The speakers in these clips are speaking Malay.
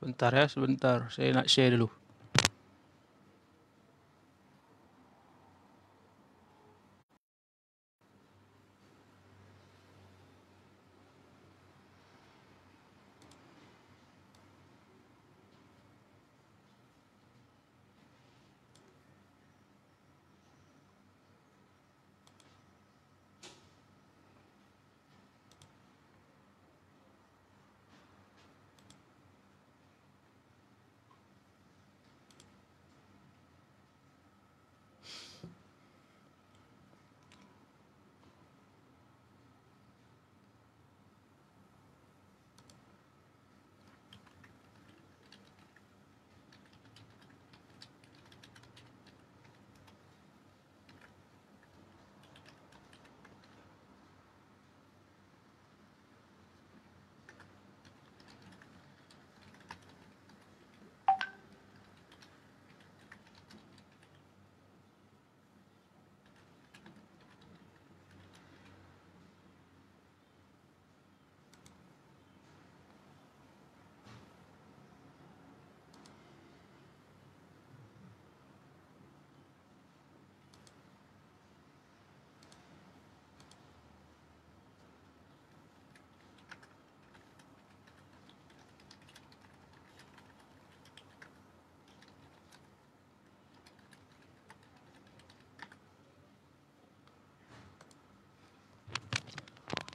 Bentar ya, sebentar. Saya nak share dulu.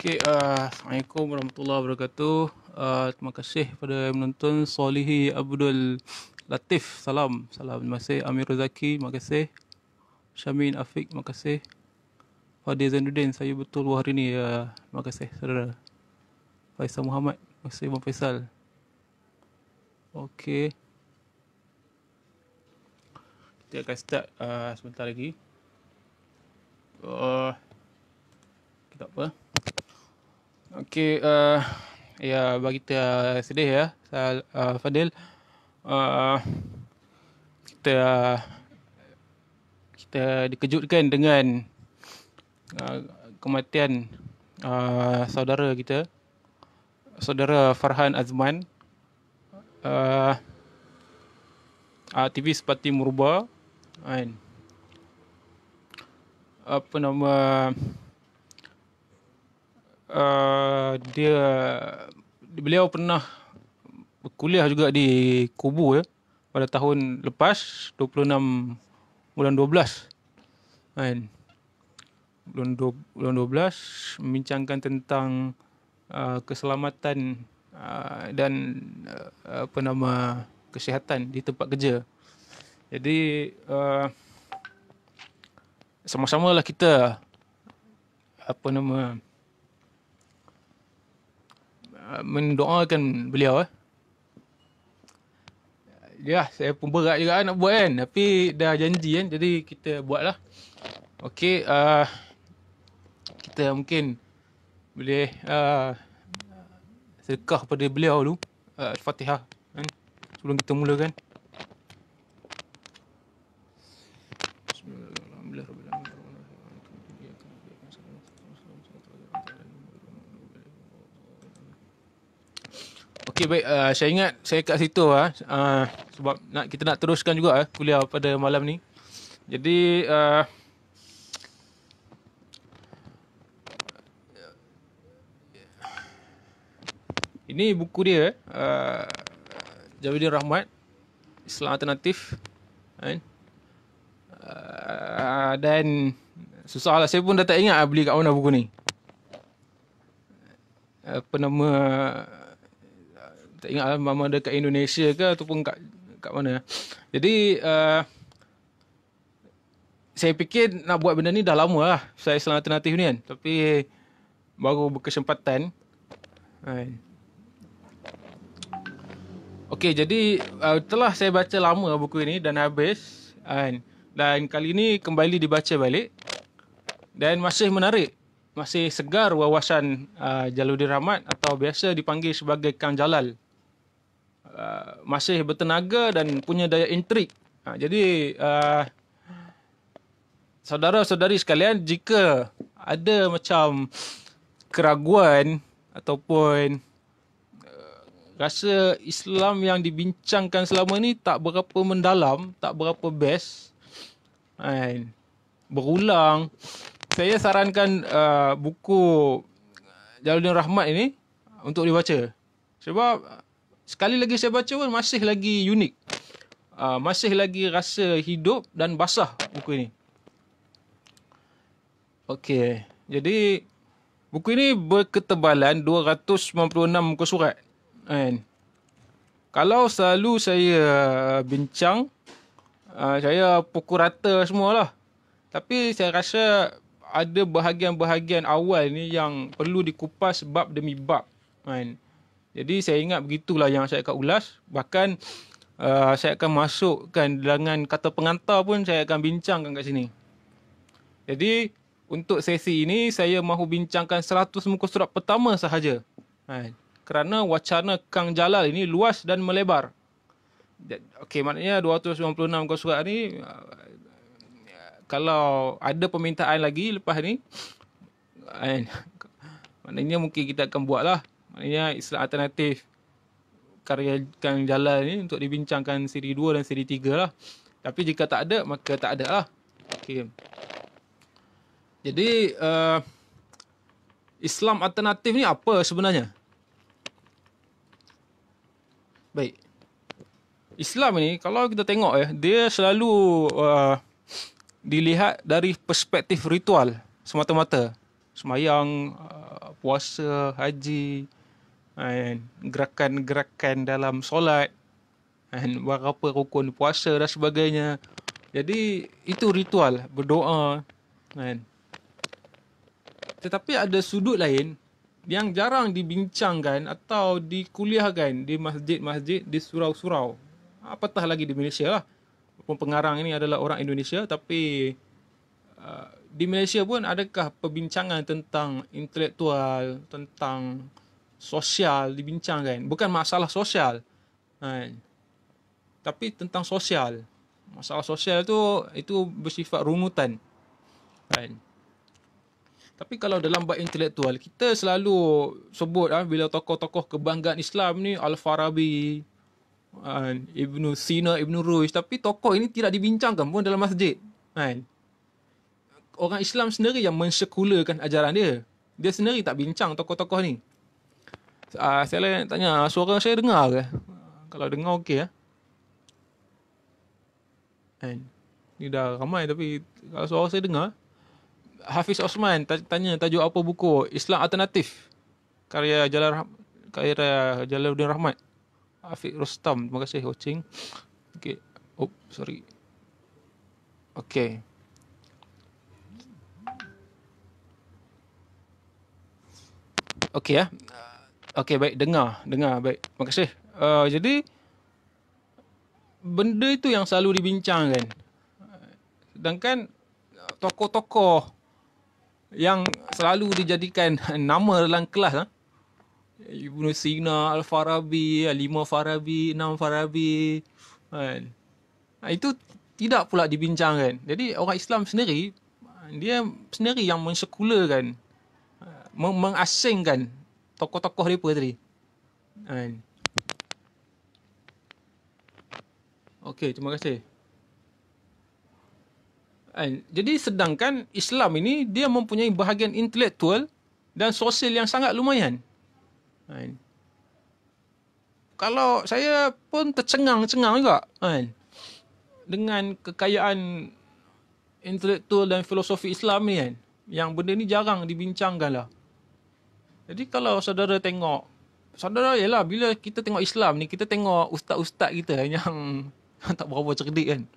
Okay, Assalamualaikum warahmatullahi wabarakatuh. Terima kasih kepada yang menonton. Solihi Abdul Latif, salam. Terima kasih. Amir Razaki, terima kasih. Syamin Afiq, terima kasih. Fadil Zainuddin, saya betul hari ni. Terima kasih, saudara. Faisal Muhammad, terima kasih Bang Faisal. Okay, kita akan start sebentar lagi. Kita apa? Okay, ya bagi kita sedih ya, Fadil. Kita dikejutkan dengan kematian saudara kita, saudara Farhan Azman, aktivis Parti Murubah, kan. Apa nama, beliau pernah berkuliah juga di Kubu ya, pada tahun lepas 26 bulan 12 kan. Bulan 12 membincangkan tentang keselamatan dan apa nama, kesihatan di tempat kerja. Jadi sama-samalah kita apa nama, mendoakan beliau. Ya, saya pun berat juga nak buat kan, tapi dah janji kan, jadi kita buatlah. Okey, kita mungkin boleh sedekah pada beliau dulu, Al-Fatihah kan, sebelum kita mulakan. Okey, baik, saya ingat saya kat situ sebab kita nak teruskan juga kuliah pada malam ni. Jadi ini buku dia, Jawahirul Rahmat, Islam Alternatif kan. Dan susahlah, saya pun dah tak ingat beli kat mana buku ni. Apa nama, tak ingat lah, memang ada kat Indonesia ke ataupun kat mana. Jadi saya fikir nak buat benda ni dah lama lah, saya Islam Alternatif ni kan, tapi baru berkesempatan kan. Okey, jadi telah saya baca lama buku ini dan habis kan, dan kali ini kembali dibaca balik dan masih menarik, masih segar wawasan Jalaluddin Rahmat atau biasa dipanggil sebagai Kang Jalal. Masih bertenaga dan punya daya intrik. Jadi saudara-saudari sekalian, jika ada macam keraguan ataupun rasa Islam yang dibincangkan selama ni tak berapa mendalam, tak berapa best. Kan? Berulang. Saya sarankan buku Jalaluddin Rahmat ini untuk dibaca. Sebab sekali lagi saya baca pun masih lagi unik. Masih lagi rasa hidup dan basah buku ini. Okey. Jadi buku ini berketebalan 296 muka surat. Kan? Kalau selalu saya bincang, saya pukul rata semualah. Tapi saya rasa ada bahagian-bahagian awal ni yang perlu dikupas bab demi bab. Kan? Jadi saya ingat begitulah yang saya akan ulas. Bahkan saya akan masukkan dengan kata pengantar pun saya akan bincangkan kat sini. Jadi untuk sesi ini saya mahu bincangkan 100 muka surat pertama sahaja. Kerana wacana Kang Jalal ini luas dan melebar. Okey, maknanya 296 muka surat ni kalau ada permintaan lagi lepas ni, maknanya mungkin kita akan buatlah. Maknanya Islam Alternatif karya Kang Jalal ni untuk dibincangkan siri 2 dan siri 3 lah. Tapi jika tak ada, maka tak ada lah. Okey. Jadi Islam alternatif ni apa sebenarnya? Baik. Islam ni kalau kita tengok dia selalu dilihat dari perspektif ritual semata-mata. Semayang, puasa, haji, gerakan-gerakan dalam solat, berapa rukun puasa dan sebagainya. Jadi itu ritual, berdoa. Tetapi ada sudut lain yang jarang dibincangkan atau dikuliahkan di masjid-masjid, di surau-surau. Apatah lagi di Malaysia lah. Pengarang ini adalah orang Indonesia, tapi di Malaysia pun adakah perbincangan tentang intelektual, tentang sosial dibincangkan? Bukan masalah sosial, tapi tentang sosial. Masalah sosial itu bersifat rungutan. Tapi kalau dalam bab intelektual, kita selalu sebut bila tokoh-tokoh kebanggaan Islam ni Al-Farabi, Ibn Sina, Ibn Rushd, tapi tokoh ini tidak dibincangkan pun dalam masjid. Orang Islam sendiri yang mensekularkan ajaran dia. Dia sendiri tak bincang tokoh-tokoh ni. Saya tanya, suara saya dengar ke? Kalau dengar okey . Ni dah ramai tapi kalau suara saya dengar. Hafiz Osman tanya tajuk apa buku? Islam Alternatif karya Jalaluddin Rahmat. Afiq Rostam, terima kasih watching. Okey. Sorry. Okey. Okey Okey, baik, dengar baik. Terima kasih. Jadi benda itu yang selalu dibincangkan. Sedangkan tokoh-tokoh yang selalu dijadikan nama dalam kelas, Ibn Sina, Al-Farabi, 5 Farabi, 6 Farabi, itu tidak pula dibincangkan. Jadi orang Islam sendiri, dia sendiri yang mensekularkan, mengasingkan tokoh-tokoh mereka tadi. Okey, terima kasih. Jadi sedangkan Islam ini dia mempunyai bahagian intelektual dan sosial yang sangat lumayan. Kalau saya pun tercengang-cengang juga dengan kekayaan intelektual dan filosofi Islam ni yang benda ni jarang dibincangkan lah. Jadi kalau saudara tengok, saudara ialah bila kita tengok Islam ni, kita tengok ustaz-ustaz kita yang tak berapa cerdik kan.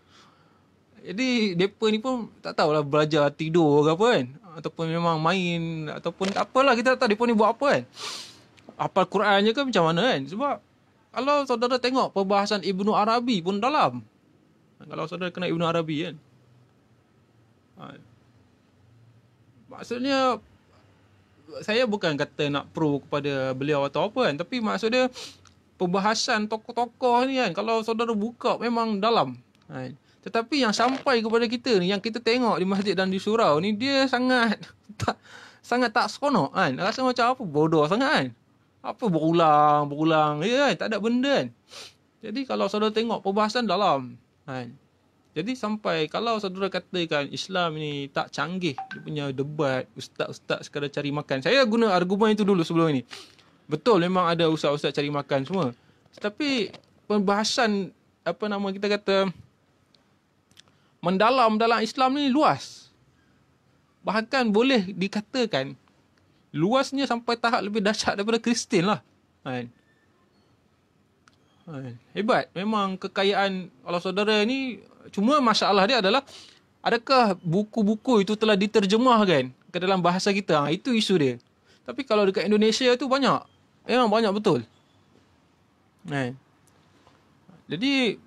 Jadi mereka ni pun tak tahulah belajar tidur ke apa kan, ataupun memang main, ataupun apalah, kita tak tahu mereka ni buat apa kan. Hafal Quran je ke macam mana kan. Sebab kalau saudara tengok perbahasan Ibnu Arabi pun dalam. Kalau saudara kenal Ibnu Arabi kan, maksudnya saya bukan kata nak pro kepada beliau atau apa kan, tapi maksudnya perbahasan tokoh-tokoh ni kan, kalau saudara buka memang dalam. Tetapi yang sampai kepada kita ni, yang kita tengok di masjid dan di surau ni, dia sangat tak seronok kan. Rasa macam apa, bodoh sangat kan. Apa berulang. Ya, tak ada benda kan. Jadi kalau saudara tengok perbahasan dalam kan. Jadi sampai kalau saudara katakan Islam ni tak canggih, dia punya debat, ustaz-ustaz sekadar cari makan. Saya guna argumen itu dulu sebelum ini. Betul memang ada ustaz-ustaz cari makan semua. Tapi perbahasan kita kata mendalam dalam Islam ni luas. Bahkan boleh dikatakan luasnya sampai tahap lebih dahsyat daripada Kristian lah. Kan? Hebat. Memang kekayaan kalau saudara ni, cuma masalah dia adalah adakah buku-buku itu telah diterjemahkan ke dalam bahasa kita? Itu isu dia. Tapi kalau dekat Indonesia tu banyak. Memang banyak betul. Jadi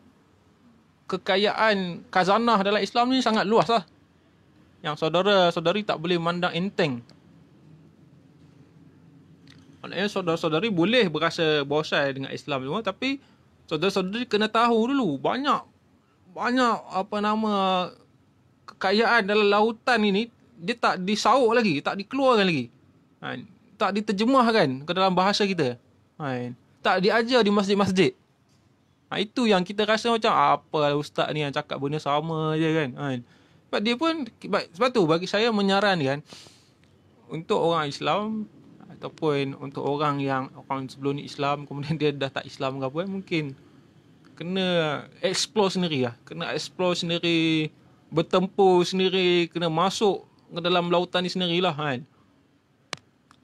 kekayaan khazanah dalam Islam ni sangat luas lah. Yang saudara-saudari tak boleh mandang enteng. Maknanya saudara-saudari boleh berasa bosan dengan Islam semua, tapi saudara-saudari kena tahu dulu banyak kekayaan dalam lautan ini dia tak disauk lagi, tak dikeluarkan lagi. Tak diterjemahkan ke dalam bahasa kita. Tak diajar di masjid-masjid. Itu yang kita rasa macam apa ustaz ni yang cakap benda sama je kan. Sebab tu bagi saya menyarankan untuk orang Islam ataupun untuk orang sebelum ni Islam kemudian dia dah tak Islam ke apa, mungkin kena explore sendiri lah. Kena explore sendiri, bertempur sendiri, kena masuk ke dalam lautan ni sendirilah kan.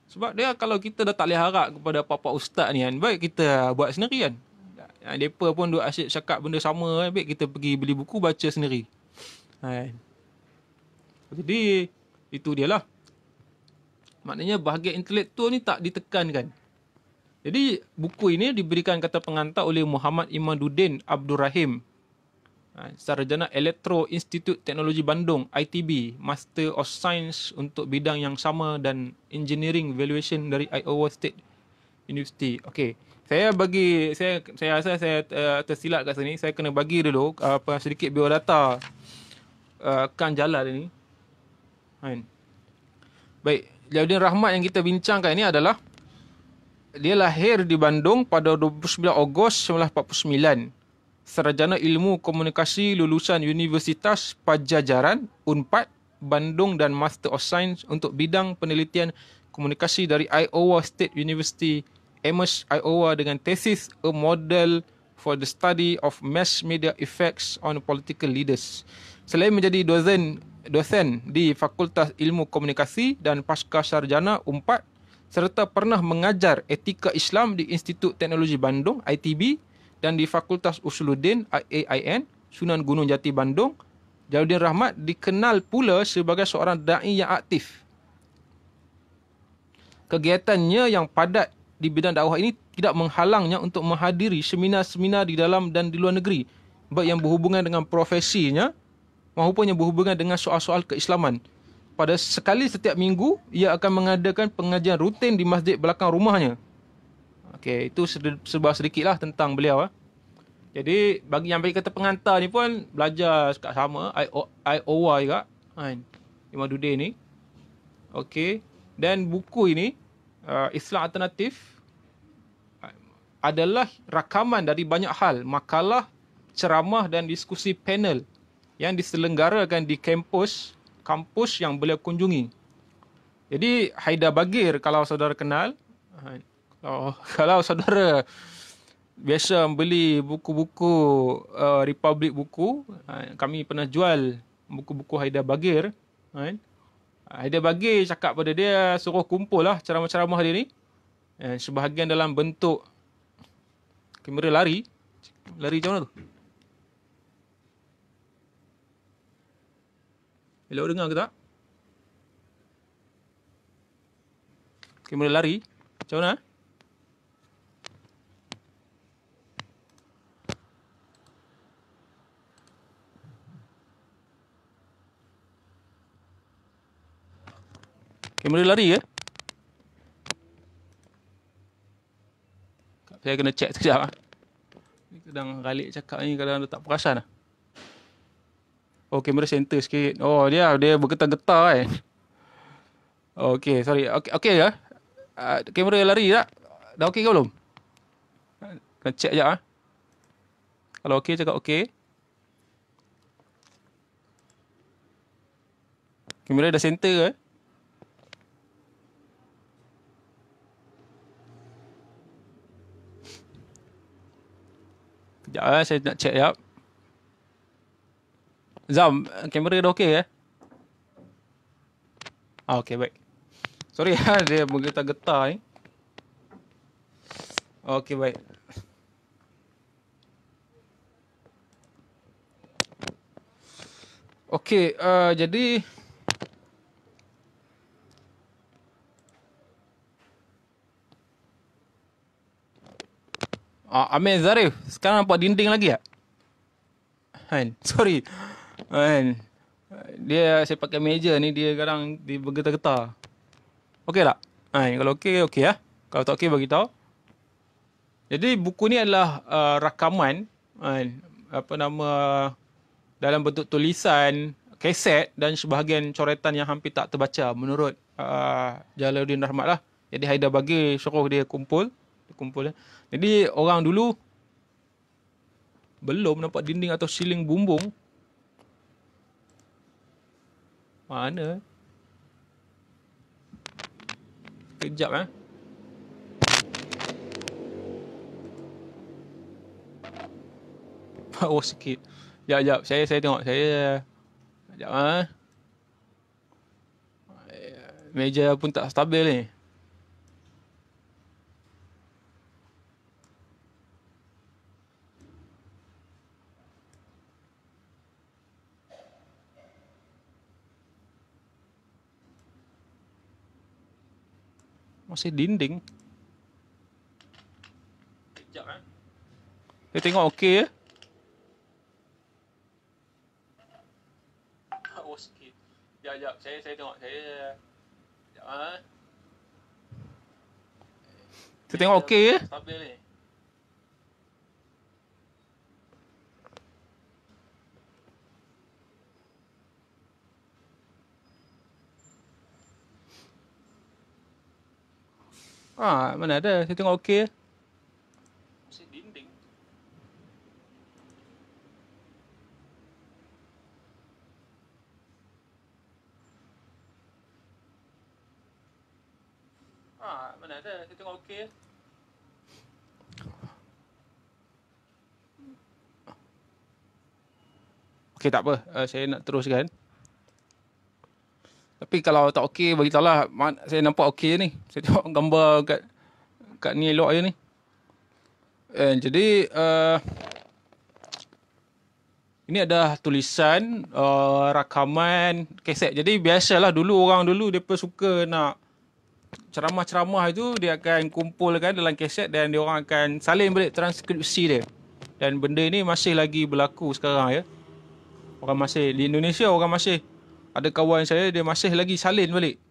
Sebab dia kalau kita dah tak boleh harap kepada apa-apa ustaz ni kan, baik kita buat sendiri kan. Mereka pun duk asyik cakap benda sama kan, baik kita pergi beli buku baca sendiri kan. Jadi itu dia lah. Maknanya bahagian intelektual ni tak ditekankan. Jadi buku ini diberikan kata pengantar oleh Muhammad Imaduddin Abdul Rahim, sarjana Elektro Institut Teknologi Bandung ITB, Master of Science untuk bidang yang sama dan Engineering Valuation dari Iowa State University. Okey. Saya rasa saya tersilap kat sini. Saya kena bagi dulu sedikit biodata kan jalan ini. Baik, Jalaluddin Rahmat yang kita bincangkan ini adalah dia lahir di Bandung pada 29 Ogos 1949. Sarjana Ilmu Komunikasi lulusan Universitas Padjadjaran Unpad Bandung dan Master of Science untuk bidang penelitian komunikasi dari Iowa State University, Ames, Iowa dengan tesis A Model for the Study of Mass Media Effects on Political Leaders. Selain menjadi dosen di Fakultas Ilmu Komunikasi dan Pasca Sarjana Unpad, serta pernah mengajar etika Islam di Institut Teknologi Bandung ITB dan di Fakultas Usuluddin AIN Sunan Gunung Jati Bandung, Jalaluddin Rahmat dikenal pula sebagai seorang dai yang aktif. Kegiatannya yang padat di bidang dakwah ini tidak menghalangnya untuk menghadiri seminar-seminar di dalam dan di luar negeri, baik yang berhubungan dengan profesinya maupun yang berhubungan dengan soal-soal keislaman. Pada sekali setiap minggu, ia akan mengadakan pengajian rutin di masjid belakang rumahnya. Okey, itu sebuah sedikitlah tentang beliau. Jadi, bagi yang bagi kata pengantar ni pun belajar kat sama, Iowa juga. Imaduddin ni. Okey. Dan buku ini, Islam Alternatif, adalah rakaman dari banyak hal, makalah, ceramah dan diskusi panel yang diselenggarakan di kampus yang beliau kunjungi. Jadi Haidar Bagir kalau saudara kenal, kalau saudara biasa beli buku-buku Republic buku, kami pernah jual buku-buku Haidar Bagir. Haidar Bagir cakap pada dia suruh kumpul lah ceramah-ceramah dia ni. Sebahagian dalam bentuk kamera lari macam mana tu? Hello, dengar ke tak? Kamera lari. Macam mana? Kamera lari ke? Saya kena check sekejap. Kadang Khalid cakap ni kadang tak perasan lah. Oh, kamera center sikit. Oh, dia bergetar-getar kan. Okey, sorry. Okey ya. Kamera lari tak? dah okey ke belum? Kena check sekejap. Kalau okey, cakap okey. Kamera dah center ke? Sekejap saya nak check sekejap. Zam, kamera dah okey ke? Okey, baik. Sorry dia bergetar-getar ni. Okey, baik. Okey, jadi Amir Zarif, sekarang nampak dinding lagi tak? Kan, sorry. Kan, saya pakai meja ni, dia kadang dia bergetar-getar. Okey tak? Kalau okey, okey lah. Kalau tak okey, bagi tahu. Jadi buku ni adalah rakaman, apa nama, dalam bentuk tulisan, kaset dan sebahagian coretan yang hampir tak terbaca menurut Jalaluddin Rahmat lah. Jadi Haidar bagi suruh dia kumpul. Jadi orang dulu belum nampak dinding atau siling bumbung. Mana? Kejap Oh sikit. Sekejap. Saya tengok. Sekejap meja pun tak stabil ni. Masih dinding. Sekejap Saya tengok okey ya. Oh sikit. Sekejap. Saya tengok. Sekejap Saya tengok okey ya. Stabil ni. Mana ada. Saya tengok okey. Masih dinding. Mana ada. Saya tengok okey. Okey, tak apa. Saya nak teruskan. Tapi kalau tak okey, bagi tahu lah. Saya nampak okey ni. Saya tengok gambar kat ni elok je ni. Jadi, ini adalah tulisan, rakaman, kaset. Jadi, biasalah dulu orang dulu, mereka suka nak ceramah-ceramah itu, dia akan kumpulkan dalam kaset dan dia orang akan salin balik transkripsi dia. Dan benda ni masih lagi berlaku sekarang ya. Orang masih, di Indonesia orang masih, ada kawan saya, dia masih lagi salin balik.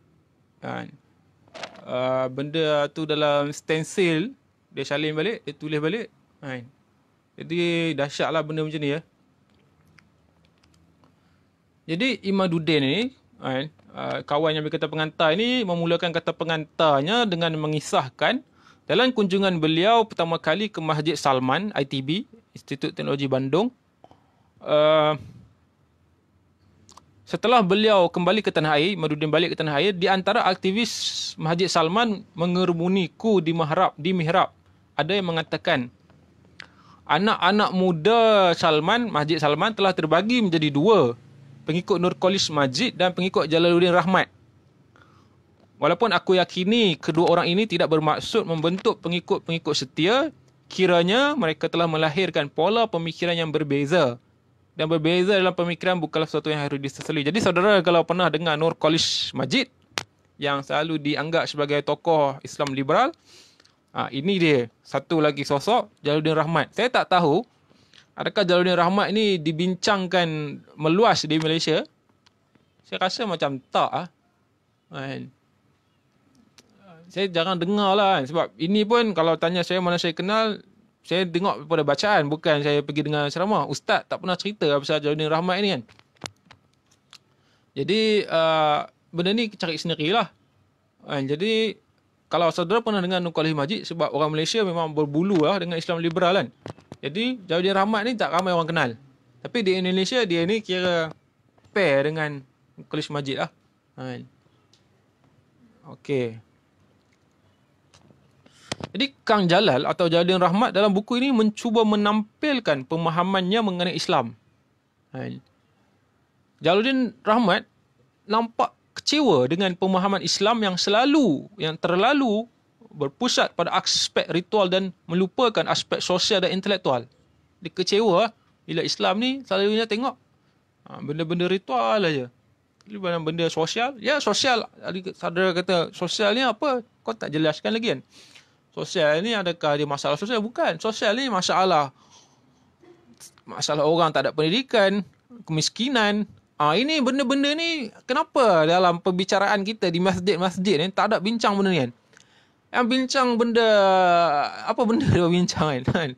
Benda tu dalam stencil, dia salin balik, dia tulis balik. Jadi dahsyat lah benda macam ni ya. Jadi Imaduddin ni, kawan yang berkata pengantar ni, memulakan kata pengantarnya dengan mengisahkan dalam kunjungan beliau pertama kali ke Masjid Salman, ITB, Institut Teknologi Bandung. Setelah beliau kembali ke tanah air, Imaduddin balik ke tanah air, di antara aktivis Masjid Salman mengerumuniku di mihrab. Ada yang mengatakan, anak-anak muda Masjid Salman telah terbagi menjadi dua, pengikut Nurkolis Majid dan pengikut Jalaluddin Rahmat. Walaupun aku yakini kedua orang ini tidak bermaksud membentuk pengikut-pengikut setia, kiranya mereka telah melahirkan pola pemikiran yang berbeza. Dan berbeza dalam pemikiran bukanlah sesuatu yang harus disesali. Jadi saudara kalau pernah dengar Nurkolis Majid yang selalu dianggap sebagai tokoh Islam liberal, ini dia satu lagi sosok, Jalaluddin Rahmat. Saya tak tahu adakah Jalaluddin Rahmat ini dibincangkan meluas di Malaysia. Saya rasa macam tak saya jarang dengar lah sebab ini pun kalau tanya saya mana saya kenal, saya tengok daripada bacaan, bukan saya pergi dengar ceramah. Ustaz tak pernah cerita pasal Jalaluddin Rahmat ni kan. Jadi benda ni cari sendiri lah. Jadi kalau saudara pernah dengar Nur Khalif Majid, sebab orang Malaysia memang berbulu lah dengan Islam liberal kan. Jadi Jauhadin Rahmat ni tak ramai orang kenal. Tapi di Indonesia dia ni kira pair dengan Nur Khalif Majid lah. Okey. Jadi Kang Jalal atau Jauhadin Rahmat dalam buku ini mencuba menampilkan pemahamannya mengenai Islam. Jauhadin Rahmat nampak kecewa dengan pemahaman Islam yang terlalu berpusat pada aspek ritual dan melupakan aspek sosial dan intelektual. Dia kecewa bila Islam ni selalunya tengok benda-benda ritual aja. Benda sosial, ya sosial. Saudara kata sosial ni apa? Kau tak jelaskan lagi kan? Sosial ni adakah dia masalah sosial? Bukan. Sosial ni masalah orang tak ada pendidikan, kemiskinan. Ini benda-benda ni kenapa dalam perbicaraan kita di masjid-masjid ni tak ada bincang benda ni kan? Yang bincang benda, apa benda dia bincang kan?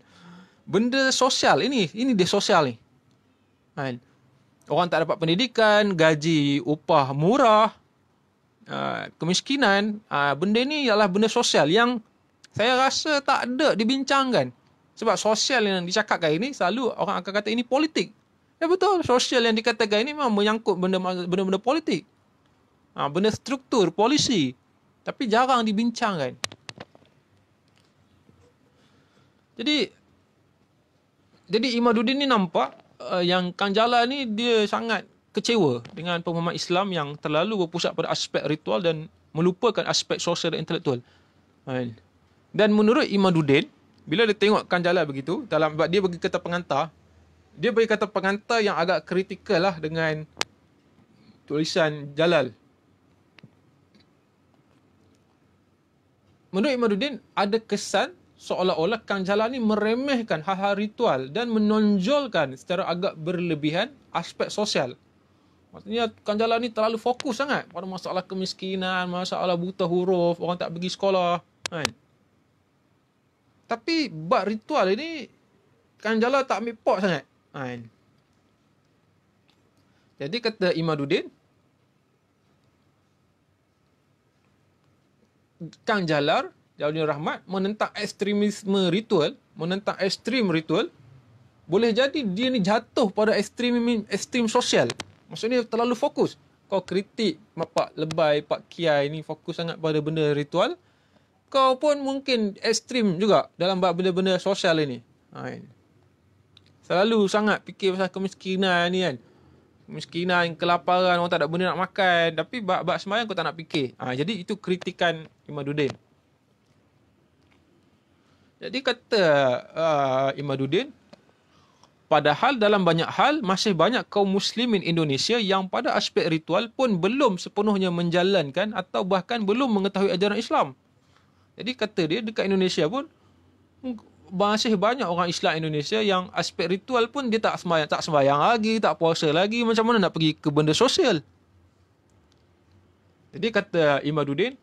Benda sosial, ini dia sosial ni. Orang tak dapat pendidikan, gaji upah murah, kemiskinan, benda ni ialah benda sosial yang saya rasa tak ada dibincangkan. Sebab sosial yang dicakapkan ini selalu orang akan kata ini politik. Ya betul, sosial yang dikatakan ini memang menyangkut benda-benda politik. Benda struktur, polisi. Tapi jarang dibincangkan. Jadi Imaduddin ni nampak yang Kang Jalal ni dia sangat kecewa dengan pemahaman Islam yang terlalu berpusat pada aspek ritual dan melupakan aspek sosial dan intelektual. Dan menurut Imaduddin, bila dia tengok Kang Jalal begitu, dia bagi kata pengantar, dia bagi kata pengantar yang agak kritikal lah dengan tulisan Jalal. Menurut Imaduddin, ada kesan seolah-olah Kang Jalal ni meremehkan hal-hal ritual dan menonjolkan secara agak berlebihan aspek sosial. Maksudnya Kang Jalal ni terlalu fokus sangat pada masalah kemiskinan, masalah buta huruf, orang tak pergi sekolah. Tapi bab ritual ini Kang Jalal tak ambil pot sangat. Jadi kata Imaduddin, Kang Jalal, Jauhadin Rahmat menentang ekstremisme ritual, menentang ekstrim ritual, boleh jadi dia ni jatuh pada ekstrim sosial. Maksudnya terlalu fokus. Kau kritik Pak Lebay, Pak Kiai ni fokus sangat pada benda ritual, kau pun mungkin ekstrim juga dalam bab benda-benda sosial ini. Selalu sangat fikir pasal kemiskinan ni kan. Kemiskinan, kelaparan, orang tak ada benda nak makan. Tapi bab sembahyang kau tak nak fikir. Jadi itu kritikan Imaduddin. Jadi kata Imaduddin, padahal dalam banyak hal masih banyak kaum muslimin Indonesia yang pada aspek ritual pun belum sepenuhnya menjalankan atau bahkan belum mengetahui ajaran Islam. Jadi kata dia dekat Indonesia pun masih banyak orang Islam Indonesia yang aspek ritual pun dia tak sembahyang lagi, tak puasa lagi, macam mana nak pergi ke benda sosial. Jadi kata Imaduddin,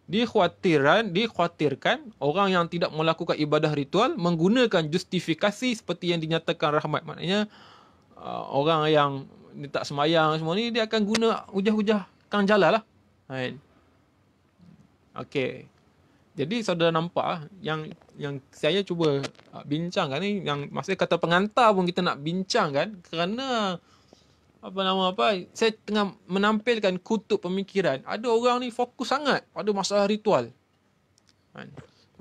dikhawatirkan orang yang tidak melakukan ibadah ritual menggunakan justifikasi seperti yang dinyatakan Rahmat. Maknanya orang yang tak sembahyang semua ni dia akan guna hujah-hujah Kang Jalal lah. Okey. Jadi saudara nampak yang saya cuba bincangkan ni, yang maksudnya kata pengantar pun kita nak bincangkan kerana saya tengah menampilkan kutub pemikiran. Ada orang ni fokus sangat pada masalah ritual.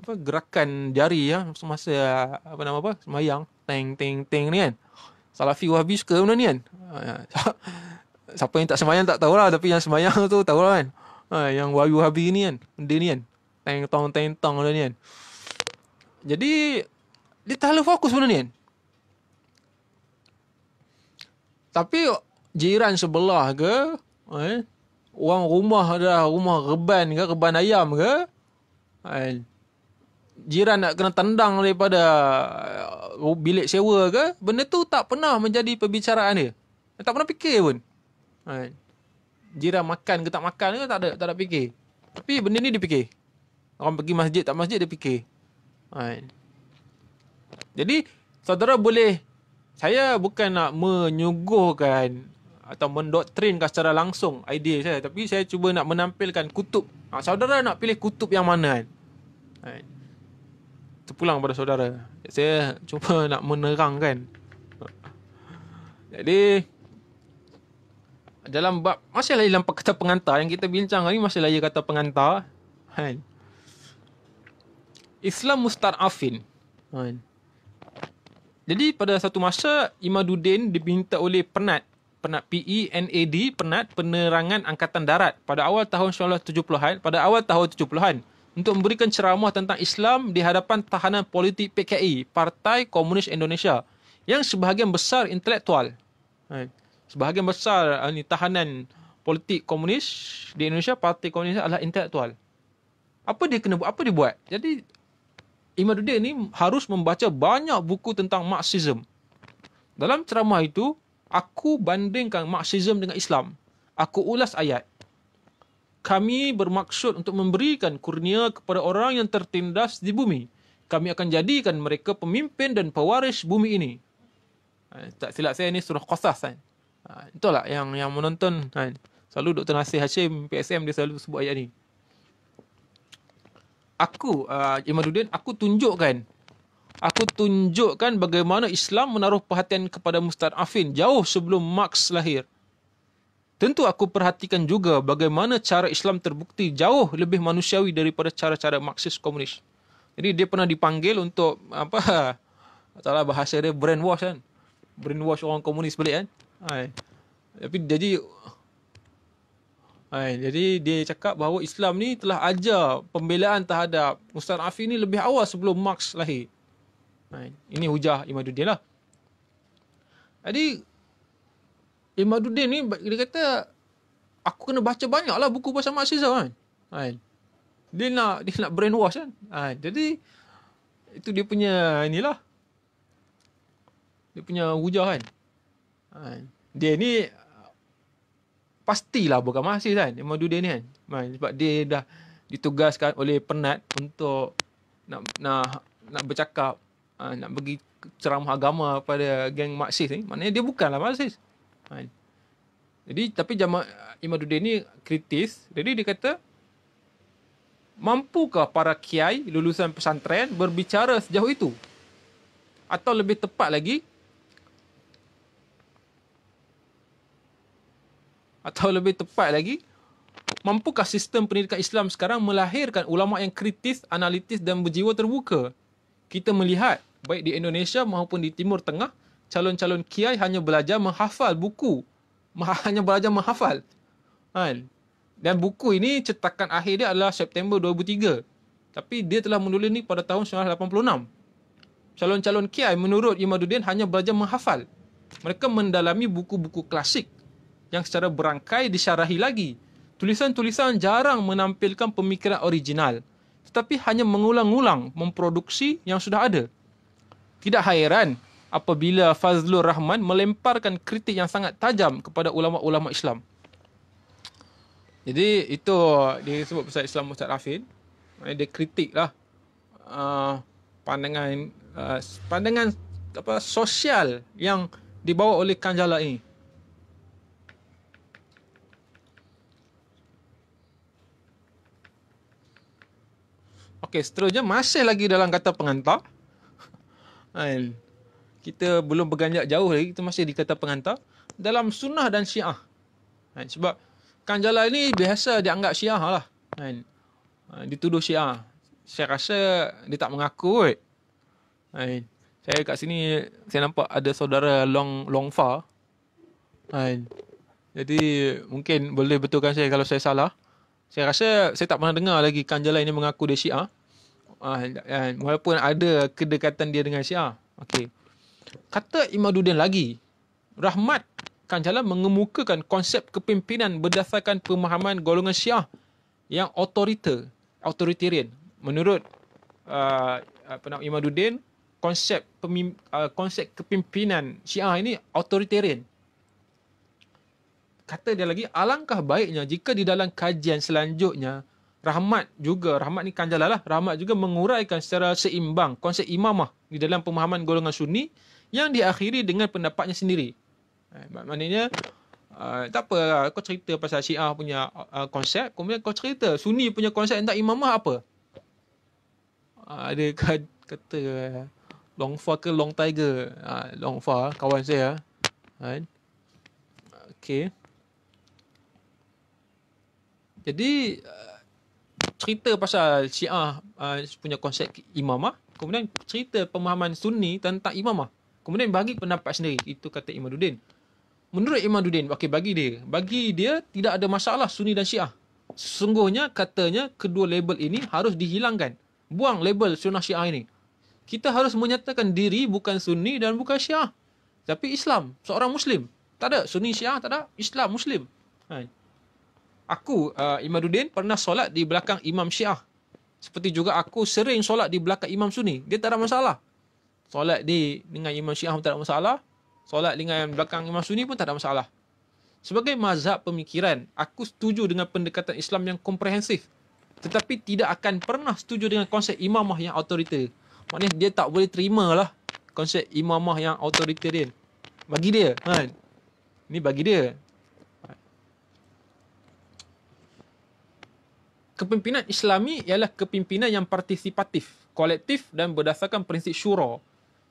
Gerakan jari semasa sembahyang, teng ni kan. Salafi Wahabi suka benda ni kan. Siapa yang tak sembahyang tak tahulah, tapi yang sembahyang tu tahulah kan. Yang Wahabi ni kan, benda ni kan. Teng-tong benda ni kan. Jadi dia terlalu fokus benda ni kan. Tapi jiran sebelah ke, orang rumah reban ke, reban ayam ke, jiran nak kena tendang daripada bilik sewa ke, benda tu tak pernah menjadi perbicaraan dia. Tak pernah fikir pun. Jiran makan ke tak makan ke tak ada fikir. Tapi benda ni dia fikir. Orang pergi masjid tak masjid dia fikir. Jadi saudara boleh, saya bukan nak menyuguhkan atau mendoktrinkan secara langsung idea saya, tapi saya cuba nak menampilkan kutub. Saudara nak pilih kutub yang mana kan? Terpulang pada saudara. Saya cuba nak menerangkan. Jadi dalam bab masih lagi dalam kata pengantar yang kita bincang hari, masih lagi kata pengantar. Islam mustad'afin. Jadi pada satu masa Imaduddin diminta oleh Penat PENAD, Penat Penerangan Angkatan Darat pada awal tahun 70-an untuk memberikan ceramah tentang Islam di hadapan tahanan politik PKI, Partai Komunis Indonesia, yang sebahagian besar intelektual. Sebahagian besar tahanan politik komunis di Indonesia, Partai Komunis adalah intelektual. Apa dia buat? Jadi Imaduddin ni harus membaca banyak buku tentang Marxism. Dalam ceramah itu, aku bandingkan Marxism dengan Islam. Aku ulas ayat. Kami bermaksud untuk memberikan kurnia kepada orang yang tertindas di bumi. Kami akan jadikan mereka pemimpin dan pewaris bumi ini. Tak silap saya, ni surah Qasas kan. Itulah yang menonton kan. Selalu Dr. Nasir Hashim PSM dia selalu sebut ayat ni. Imaduddin, aku tunjukkan bagaimana Islam menaruh perhatian kepada mustad'afin jauh sebelum Marx lahir. Tentu aku perhatikan juga bagaimana cara Islam terbukti jauh lebih manusiawi daripada cara-cara Marxis komunis. Jadi dia pernah dipanggil untuk salah bahasa dia brainwash kan. Brainwash orang komunis balik kan. Jadi dia cakap bahawa Islam ni telah ajar pembelaan terhadap mustad'afin ni lebih awal sebelum Marx lahir. Ini hujah Imaduddin lah. Jadi Imaduddin ni dia kata, aku kena baca banyak lah buku pasal Marxism kan. Dia nak brainwash kan. Jadi itu dia punya inilah. Dia punya hujah kan. Dia ni pastilah bukan Marxis kan, Imaduddin ni kan. Sebab dia dah ditugaskan oleh Penat untuk nak bercakap, nak bagi ceramah agama pada geng Marxis ni. Maknanya dia bukanlah Marxis. Jadi tapi Imaduddin ni kritis. Jadi dia kata, mampukah para kiai lulusan pesantren berbicara sejauh itu? Atau lebih tepat lagi, mampukah sistem pendidikan Islam sekarang melahirkan ulama yang kritis, analitis dan berjiwa terbuka? Kita melihat, baik di Indonesia maupun di Timur Tengah, calon-calon kiai hanya belajar menghafal buku. Dan buku ini cetakan akhir dia adalah September 2003. Tapi dia telah menulis ni pada tahun 1986. Calon-calon kiai menurut Imaduddin hanya belajar menghafal. Mereka mendalami buku-buku klasik yang secara berangkai disyarahi lagi. Tulisan-tulisan jarang menampilkan pemikiran original, tetapi hanya mengulang-ulang memproduksi yang sudah ada. Tidak hairan apabila Fazlur Rahman melemparkan kritik yang sangat tajam kepada ulama-ulama Islam. Jadi itu dia sebut pasal Islam mustad'afin. Dia kritik lah pandangan sosial yang dibawa oleh Kanjala ini. Okey, seterusnya masih lagi dalam kata pengantar. Kita belum berganjak jauh lagi, kita masih di kata pengantar. Dalam sunnah dan syiah. Sebab Kanjala ini biasa dianggap syiah lah. Dituduh syiah. Saya rasa dia tak mengaku kot. Saya kat sini, saya nampak ada saudara Longfa. Jadi mungkin boleh betulkan saya kalau saya salah. Saya rasa saya tak pernah dengar lagi Kanjala ini mengaku dia syiah. Walaupun ada kedekatan dia dengan syiah. Okey. Kata Imaduddin lagi, Rahmat Kanjala mengemukakan konsep kepimpinan berdasarkan pemahaman golongan syiah yang authoritarian. Menurut Imaduddin, konsep kepimpinan syiah ini authoritarian. Kata dia lagi, alangkah baiknya jika di dalam kajian selanjutnya Rahmat ni Kanjala lah, Rahmat juga menguraikan secara seimbang konsep imamah di dalam pemahaman golongan Sunni yang diakhiri dengan pendapatnya sendiri. Maknanya Tak apa lah, kau cerita pasal Syiah punya konsep, kemudian kau cerita Sunni punya konsep tentang imamah apa. Ada kata long far ke long tiger. Long far kawan saya. Kan? Okay. Jadi cerita pasal Syiah punya konsep imamah, kemudian cerita pemahaman Sunni tentang imamah, kemudian bagi pendapat sendiri. Itu kata Imaduddin. Menurut Imaduddin, bagi dia tidak ada masalah Sunni dan Syiah. Sesungguhnya katanya kedua label ini harus dihilangkan. Buang label Sunnah Syiah ini. Kita harus menyatakan diri bukan Sunni dan bukan Syiah, tapi Islam, seorang Muslim. Tak ada Sunni Syiah, tak ada Islam Muslim. Aku, Imaduddin, pernah solat di belakang Imam Syiah. Seperti juga aku sering solat di belakang Imam Sunni. Dia tak ada masalah. Solat dengan Imam Syiah pun tak ada masalah. Solat dengan belakang Imam Sunni pun tak ada masalah. Sebagai mazhab pemikiran, aku setuju dengan pendekatan Islam yang komprehensif. Tetapi tidak akan pernah setuju dengan konsep imamah yang autoriter. Maknanya dia tak boleh terima lah konsep imamah yang authoritarian. Bagi dia. Ini bagi dia. Kepimpinan Islami ialah kepimpinan yang partisipatif, kolektif dan berdasarkan prinsip syura.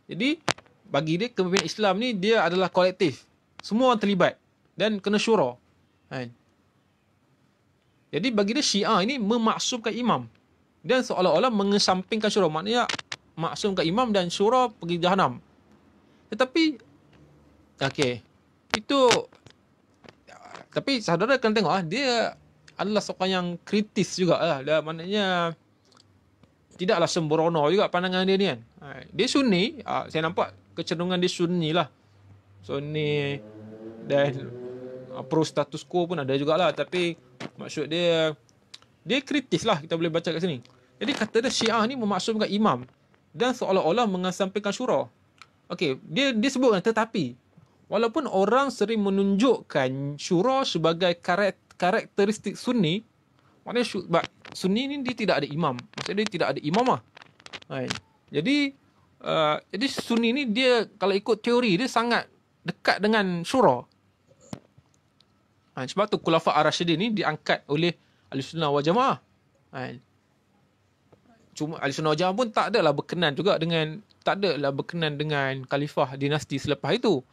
Jadi, bagi dia kepimpinan Islam ni dia adalah kolektif. Semua orang terlibat dan kena syura. Jadi, bagi dia Syiah ini memaksumkan imam dan seolah-olah mengesampingkan syura. Maknanya maksumkan imam dan syura pergi jahanam. Tetapi, tapi saudara kena tengok dia adalah seorang yang kritis juga lah. Maknanya tidaklah sembrono juga pandangan dia ni kan. Dia Sunni, saya nampak kecenderungan dia Sunni lah. Sunni dan pro status quo pun ada jugalah. Tapi maksud dia kritis lah, kita boleh baca kat sini. Jadi kata dia Syiah ni memaksumkan imam dan seolah-olah mengesampingkan syura. Dia sebutkan tetapi walaupun orang sering menunjukkan syura sebagai karakteristik Sunni, maknanya Sunni ni dia tidak ada imam. Maksudnya dia tidak ada imamah. Jadi Sunni ni dia kalau ikut teori dia sangat dekat dengan syura. Sebab tu Khulafa' Ar-Rasyidin ni diangkat oleh Ahlussunnah wal Jamaah. Cuma Ahlussunnah wal Jamaah pun tak adalah berkenan dengan khalifah dinasti selepas itu.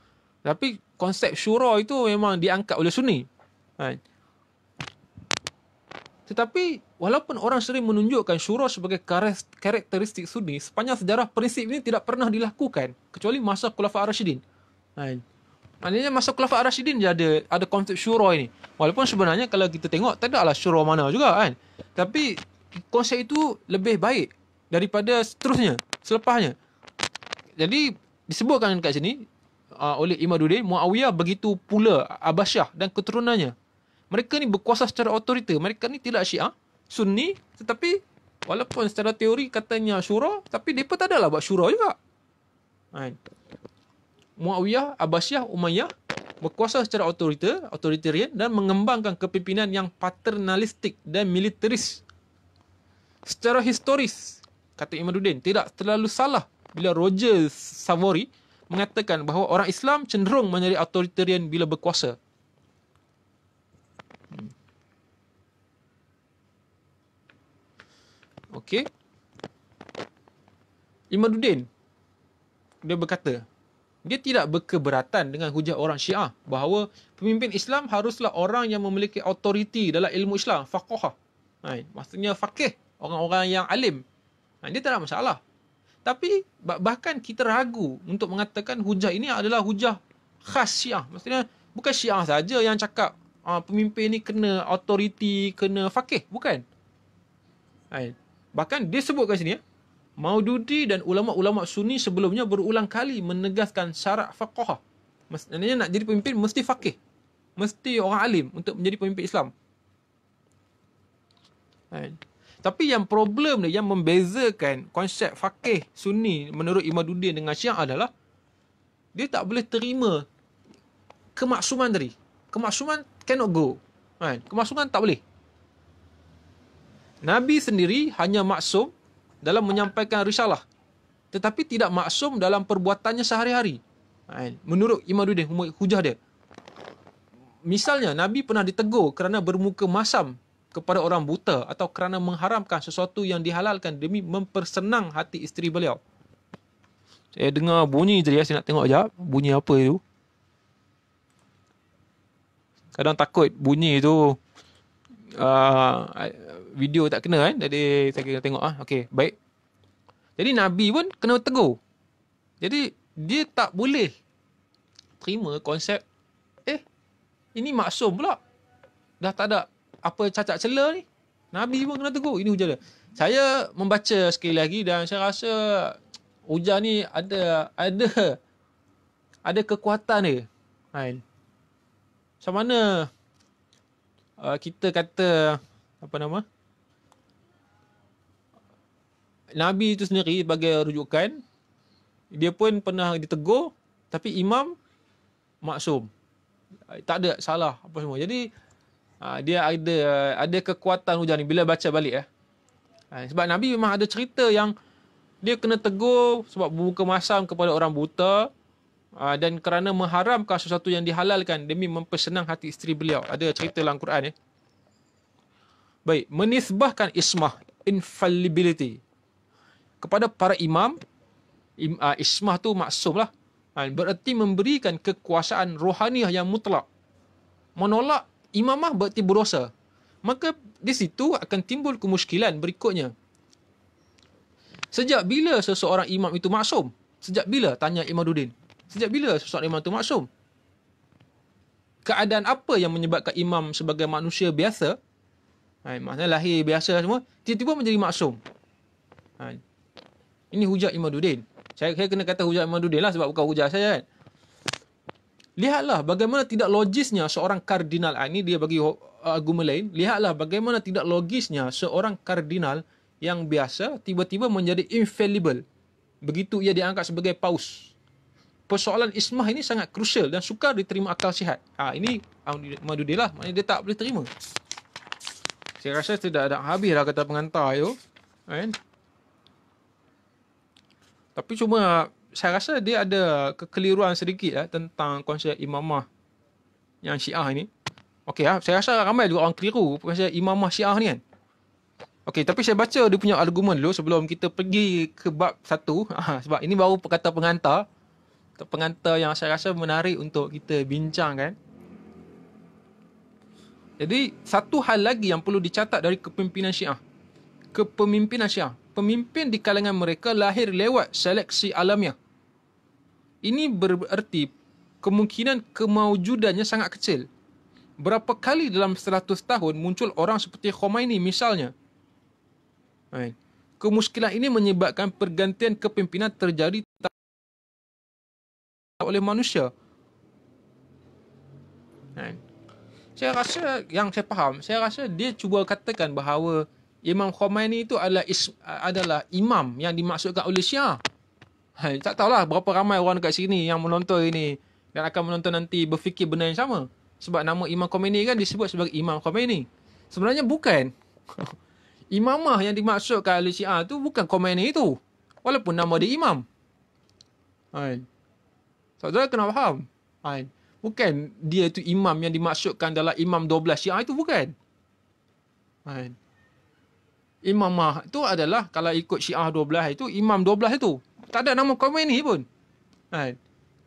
Tapi konsep syura itu memang diangkat oleh Sunni. Tetapi walaupun orang sering menunjukkan syura sebagai karakteristik Sunni, sepanjang sejarah prinsip ini tidak pernah dilakukan kecuali masa Khulafa' Ar-Rasyidin. Maknanya masa Khulafa' Ar-Rasyidin je ada konsep syura ini. Walaupun sebenarnya kalau kita tengok tak adalah syura mana juga kan. Tapi konsep itu lebih baik daripada selepasnya. Jadi disebutkan kat sini oleh Imaduddin, Muawiyah begitu pula Abbasiyah dan keturunannya. Mereka ni berkuasa secara otoriter. Mereka ni tidak Syiah, Sunni, tetapi walaupun secara teori katanya syura, tapi mereka tak adalah buat syura juga. Muawiyah, Abbasiyah, Umayyah berkuasa secara otoritarian dan mengembangkan kepimpinan yang paternalistik dan militeris. Secara historis, kata Imaduddin, tidak terlalu salah bila Roger Savory mengatakan bahawa orang Islam cenderung menjadi otoritarian bila berkuasa. Imaduddin dia berkata, dia tidak berkeberatan dengan hujah orang Syiah bahawa pemimpin Islam haruslah orang yang memiliki autoriti dalam ilmu Islam, faqihah. Maksudnya faqih, orang-orang yang alim. Dia tak ada masalah. Tapi bahkan kita ragu untuk mengatakan hujah ini adalah hujah khas Syiah. Maksudnya bukan Syiah saja yang cakap pemimpin ni kena autoriti, kena faqih. Bukan. Bahkan dia sebut kat sini, Maududi dan ulama-ulama Sunni sebelumnya berulang kali menegaskan syarat faqihah. Maksudnya nak jadi pemimpin mesti faqih. Mesti orang alim untuk menjadi pemimpin Islam. Tapi yang problem dia, yang membezakan konsep faqih Sunni menurut Imaduddin dengan Syiah adalah dia tak boleh terima kemaksuman tadi. Kemaksuman cannot go. Kemaksuman tak boleh. Nabi sendiri hanya maksum dalam menyampaikan risalah, tetapi tidak maksum dalam perbuatannya sehari-hari. Menurut Imaduddin, hujah dia. misalnya Nabi pernah ditegur kerana bermuka masam kepada orang buta atau kerana mengharamkan sesuatu yang dihalalkan demi mempersenang hati isteri beliau. Saya dengar bunyi tadi, saya nak tengok sekejap bunyi apa itu. Kadang takut bunyi itu video tak kena kan. Jadi saya kena tengok okey, baik. Jadi Nabi pun kena tegur. Jadi dia tak boleh terima konsep ini maksum pula. Dah tak ada apa cacat celah ni. Nabi pun kena tegur. Ini hujah dia. Saya membaca sekali lagi dan saya rasa hujah ni ada kekuatan dia. Kan? Macam mana kita kata apa nama? Nabi itu sendiri sebagai rujukan, dia pun pernah ditegur tapi imam maksum. Tak ada salah apa semua. Jadi dia ada kekuatan hujah ni bila baca balik sebab Nabi memang ada cerita yang dia kena tegur sebab bermuka masam kepada orang buta dan kerana mengharamkan sesuatu yang dihalalkan demi mempersenang hati isteri beliau. Ada cerita dalam Quran Baik, menisbahkan ismah, infallibility kepada para imam. Ismah tu maksum lah. Bererti memberikan kekuasaan rohaniah yang mutlak. Menolak imamah berarti berdosa. Maka di situ akan timbul kemusykilan berikutnya. Sejak bila seseorang imam itu maksum? Sejak bila? Tanya Imaduddin. Sejak bila seseorang imam itu maksum? Keadaan apa yang menyebabkan imam sebagai manusia biasa, maksudnya lahir biasa semua, tiba-tiba menjadi maksum? Ini hujah Imaduddin. Saya kena kata hujah Imaduddin lah sebab bukan hujah saya kan. Lihatlah bagaimana tidak logisnya seorang kardinal. Ini dia bagi argumen lain. Lihatlah bagaimana tidak logisnya seorang kardinal yang biasa tiba-tiba menjadi infallible. Begitu ia diangkat sebagai paus. Persoalan ismah ini sangat krusial dan sukar diterima akal sihat. Ini Imaduddin lah. Maknanya dia tak boleh terima. Saya rasa tidak ada habis lah kata pengantar itu. Kan? Tapi cuma saya rasa dia ada kekeliruan sedikit tentang konsep imamah yang Syiah ni. Okey saya rasa ramai juga orang keliru konsep imamah Syiah ni kan. Okey, tapi saya baca dia punya argumen dulu sebelum kita pergi ke bab 1. Sebab ini baru perkata pengantar. Pengantar yang saya rasa menarik untuk kita bincangkan. Jadi satu hal lagi yang perlu dicatat dari kepimpinan Syiah. Kepemimpinan Syiah. Pemimpin di kalangan mereka lahir lewat seleksi alamiah. Ini bererti kemungkinan kemaujudannya sangat kecil. Berapa kali dalam 100 tahun muncul orang seperti Khomeini misalnya. Kemuskilan ini menyebabkan pergantian kepimpinan terjadi oleh manusia. Saya rasa, yang saya faham, saya rasa dia cuba katakan bahawa Imam Khomeini itu adalah imam yang dimaksudkan oleh Syiah. Tak tahulah berapa ramai orang dekat sini yang menonton ini dan akan menonton nanti berfikir benda yang sama. Sebab nama Imam Khomeini kan disebut sebagai Imam Khomeini. Sebenarnya bukan. Imamah yang dimaksudkan oleh Syiah tu bukan Khomeini itu. Walaupun nama dia imam. Saudara kena faham. Bukan dia itu imam yang dimaksudkan dalam Imam 12 Syiah itu bukan. Imamah itu adalah kalau ikut Syiah 12 itu Imam 12 itu. Tak ada nama Khomeini pun.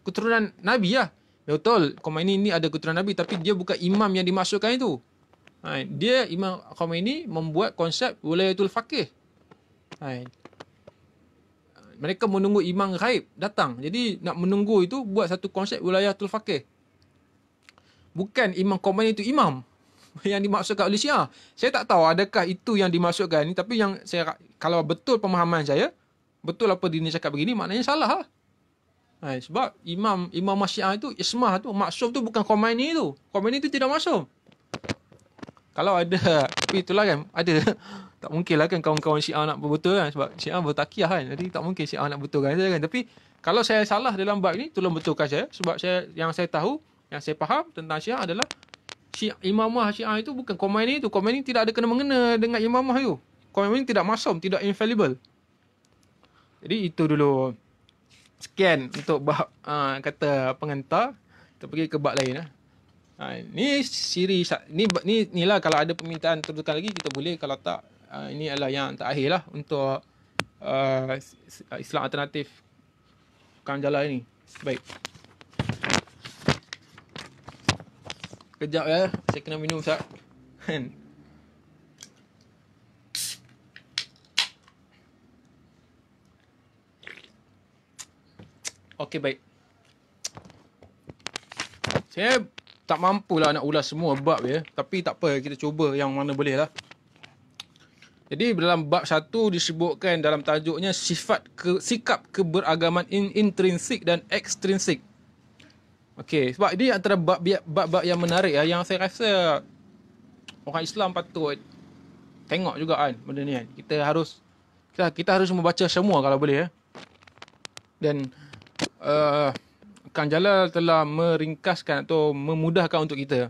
Keturunan Nabi lah. Betul, Khomeini ni ada keturunan Nabi tapi dia bukan imam yang dimaksudkan itu. Dia Imam Khomeini membuat konsep wilayatul faqih. Mereka menunggu imam ghaib datang. Jadi nak menunggu itu buat satu konsep wilayatul faqih. Bukan Imam Khomeini itu imam yang dimaksudkan oleh Syiah. Saya tak tahu adakah itu yang dimaksudkan ni, tapi yang saya, kalau betul pemahaman saya, betul apa dia cakap begini, maknanya salah lah. Sebab Imam Syiah itu, ismah tu, maksum tu bukan Khomeini tu. Khomeini tu tidak maksum. Kalau ada, tapi itulah kan, ada. Tak mungkin lah kan kawan-kawan Syiah nak berbetul kan, sebab Syiah bertakiyah kan. Jadi tak mungkin Syiah nak betulkan saya kan. Tapi kalau saya salah dalam bab ni, tolong betulkan saya. Sebab yang saya tahu, yang saya faham tentang Syiah adalah imamah Syiah itu bukan Khomeini itu. Khomeini tidak ada kena-mengena dengan imamah itu. Khomeini tidak maksum, tidak infallible. Jadi itu dulu. Sekian untuk bab kata pengantar. Kita pergi ke bab lain. Ni siri ni lah, kalau ada permintaan teruskan lagi kita boleh, kalau tak ini adalah yang terakhir lah untuk Islam alternatif Kang Jalal ni. Baik. Kejap ya, saya kena minum sat. Okey, baik. Saya tak mampulah nak ulas semua bab ya, tapi tak apa, kita cuba yang mana boleh lah. Jadi dalam bab 1 disebutkan dalam tajuknya sikap keberagaman intrinsik dan ekstrinsik. Okey, sebab ini antara bab yang menarik ya, yang saya rasa orang Islam patut tengok juga kan benda ni kan. Kita harus membaca semua kalau boleh ya. Dan Kang Jalal telah meringkaskan atau memudahkan untuk kita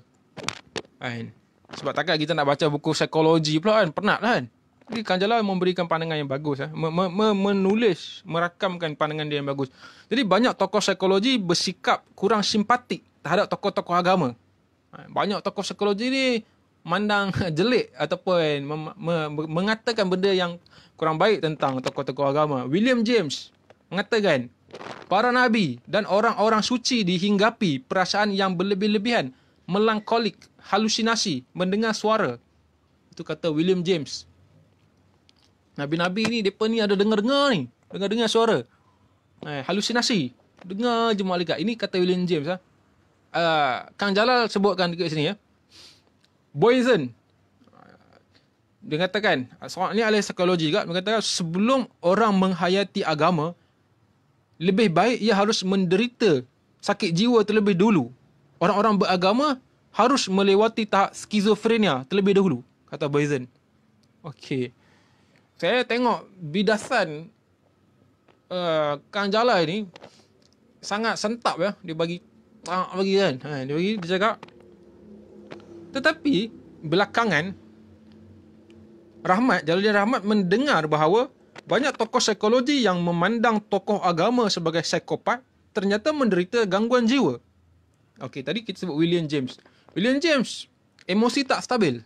kan. Sebab takkan kita nak baca buku psikologi pula kan, penat lah kan. Jadi Kang Jalal memberikan pandangan yang bagus, menulis, merakamkan pandangan dia yang bagus. Jadi banyak tokoh psikologi bersikap kurang simpatik terhadap tokoh-tokoh agama. Banyak tokoh psikologi ni mandang jelek ataupun mengatakan benda yang kurang baik tentang tokoh-tokoh agama. William James mengatakan, para nabi dan orang-orang suci dihinggapi perasaan yang berlebih-lebihan, melankolik, halusinasi, mendengar suara. Itu kata William James. Nabi-nabi ni, mereka ni ada dengar-dengar ni. Dengar-dengar suara. Halusinasi. Dengar je malaikat. Ini kata William James. Kang Jalal sebutkan dekat sini ya. Boysen. Dia katakan, soal ni ahli psikologi juga. Dia katakan, sebelum orang menghayati agama, lebih baik ia harus menderita sakit jiwa terlebih dulu. Orang-orang beragama harus melewati tahap skizofrenia terlebih dahulu, kata Boysen. Okey. Saya tengok bidasan Kang Jalal ni sangat sentap ya. Dia bagi kan. Dia cakap. Tetapi belakangan Jalaluddin Rahmat mendengar bahawa banyak tokoh psikologi yang memandang tokoh agama sebagai psikopat ternyata menderita gangguan jiwa. Okey, tadi kita sebut William James. William James emosi tak stabil.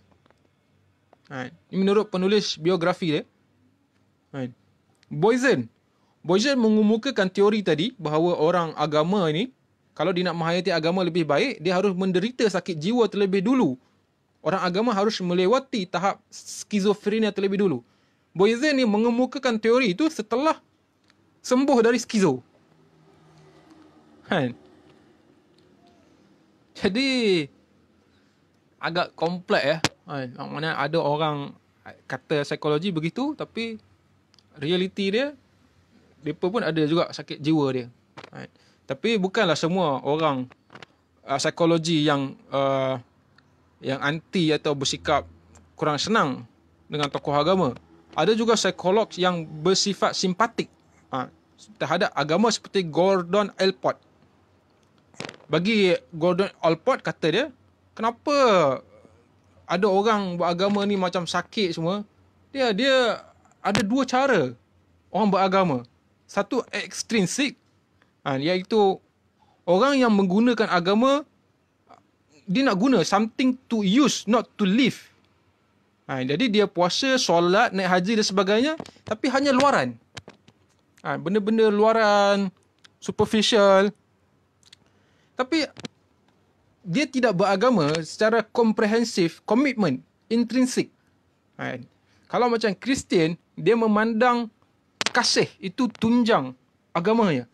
Ini menurut penulis biografi dia. Boysen mengemukakan teori tadi bahawa orang agama ini, kalau dia nak menghayati agama lebih baik, dia harus menderita sakit jiwa terlebih dulu. Orang agama harus melewati tahap skizofrenia terlebih dulu. Boysen ni mengemukakan teori itu setelah sembuh dari skizo. Jadi agak kompleks ya. Maksudnya ada orang kata psikologi begitu, tapi realiti dia, mereka pun ada juga sakit jiwa dia. Tapi bukanlah semua orang psikologi yang anti atau bersikap kurang senang dengan tokoh agama. Ada juga psikolog yang bersifat simpatik terhadap agama seperti Gordon Allport. Bagi Gordon Allport, kata dia, kenapa ada orang beragama ni macam sakit semua? Dia ada dua cara orang beragama. Satu ekstrinsik, iaitu orang yang menggunakan agama, dia nak guna something to use, not to live. Jadi dia puasa, solat, naik haji dan sebagainya, tapi hanya luaran. Benda-benda luaran, superficial. Tapi dia tidak beragama secara komprehensif, komitmen, intrinsik. Kalau macam Kristian, dia memandang kasih itu tunjang agamanya.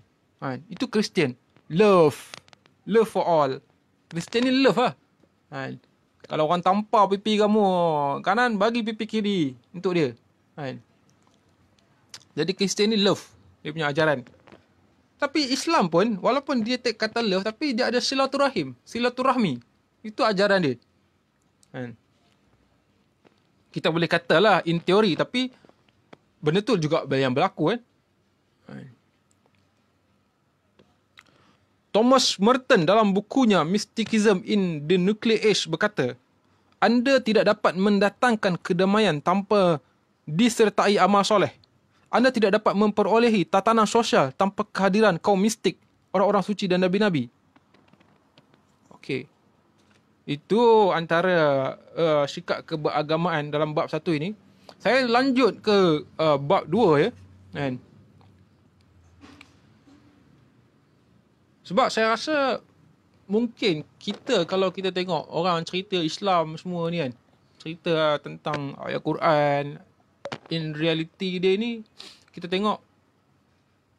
Itu Kristian. Love for all. Kristian ni love lah. Kalau orang tampar pipi kamu kanan, bagi pipi kiri untuk dia. Jadi Kristian ni love, dia punya ajaran. Tapi Islam pun, walaupun dia tak kata love, tapi dia ada silaturahmi. Itu ajaran dia. Kita boleh katalah in teori, tapi benda tu juga yang berlaku kan. Thomas Merton dalam bukunya Mysticism in the Nuclear Age berkata, anda tidak dapat mendatangkan kedamaian tanpa disertai amal soleh. Anda tidak dapat memperolehi tatanan sosial tanpa kehadiran kaum mistik, orang-orang suci dan nabi-nabi. Okey. Itu antara sikap keberagamaan dalam bab 1 ini. Saya lanjut ke bab 2 ya. Kan? Sebab saya rasa mungkin kita, kalau kita tengok orang cerita Islam semua ni kan, cerita tentang ayat Quran, in reality dia ni kita tengok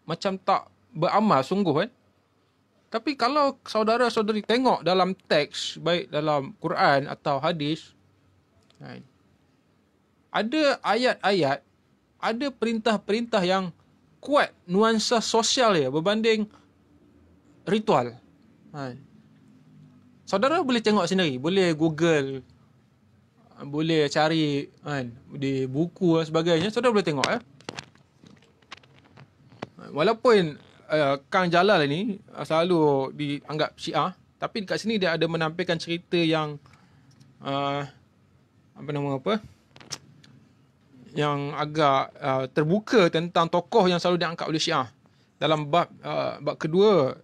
macam tak beramal sungguh kan. Tapi kalau saudara-saudari tengok dalam teks, baik dalam Quran atau hadis, kan, ada ayat-ayat, ada perintah-perintah yang kuat nuansa sosial dia berbanding ritual. Kan. Saudara boleh tengok sendiri, boleh Google, boleh cari kan, di buku dan sebagainya, saudara boleh tengok ya. Walaupun Kang Jalal ni selalu dianggap Syiah, tapi dekat sini dia ada menampilkan cerita yang yang agak terbuka tentang tokoh yang selalu diangkat oleh Syiah dalam bab kedua,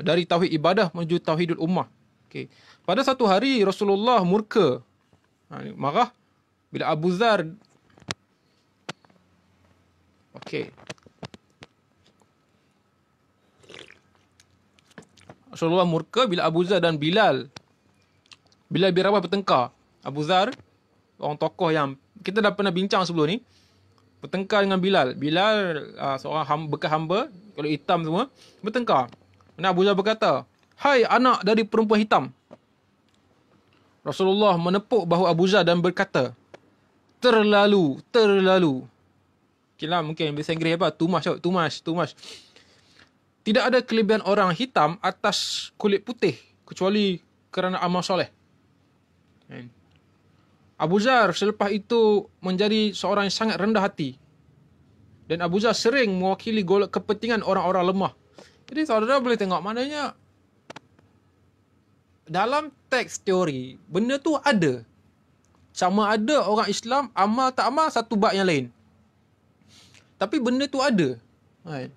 dari tauhid ibadah menuju tauhidul ummah. Okay. Pada satu hari Rasulullah murka, marah bila Abu Zar Rasulullah murka bila Abu Zar dan Bilal bin Rabah bertengkar. Abu Zar, orang tokoh yang kita dah pernah bincang sebelum ni, bertengkar dengan Bilal. Bilal seorang bekas hamba, kalau hitam semua, bertengkar. Dan Abu Zar berkata, "Hai anak dari perempuan hitam." Rasulullah menepuk bahu Abu Zar dan berkata, Terlalu. Okeylah, mungkin bahasa Inggeris apa? Too much. Tidak ada kelebihan orang hitam atas kulit putih kecuali kerana amal soleh. Abu Zar selepas itu menjadi seorang yang sangat rendah hati. Dan Abu Zar sering mewakili kepentingan orang-orang lemah. Jadi saudara boleh tengok, maknanya dalam teks teori, benda tu ada. Sama ada orang Islam amal tak amal satu bab yang lain. Tapi benda tu ada. Right.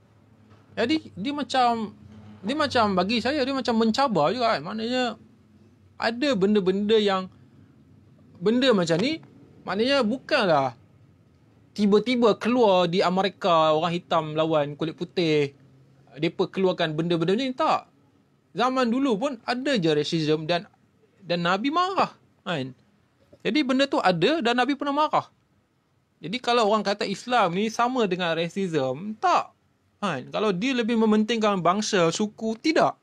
Jadi dia macam bagi saya dia macam mencabar juga kan. Maknanya ada benda-benda yang benda macam ni, maknanya bukanlah tiba-tiba keluar di Amerika orang hitam lawan kulit putih, mereka keluarkan benda-benda ni, tak. Zaman dulu pun ada je racism dan Nabi marah kan. Jadi benda tu ada dan Nabi pernah marah. Jadi kalau orang kata Islam ni sama dengan racism, tak. Kan? Kalau dia lebih mementingkan bangsa, suku, tidak.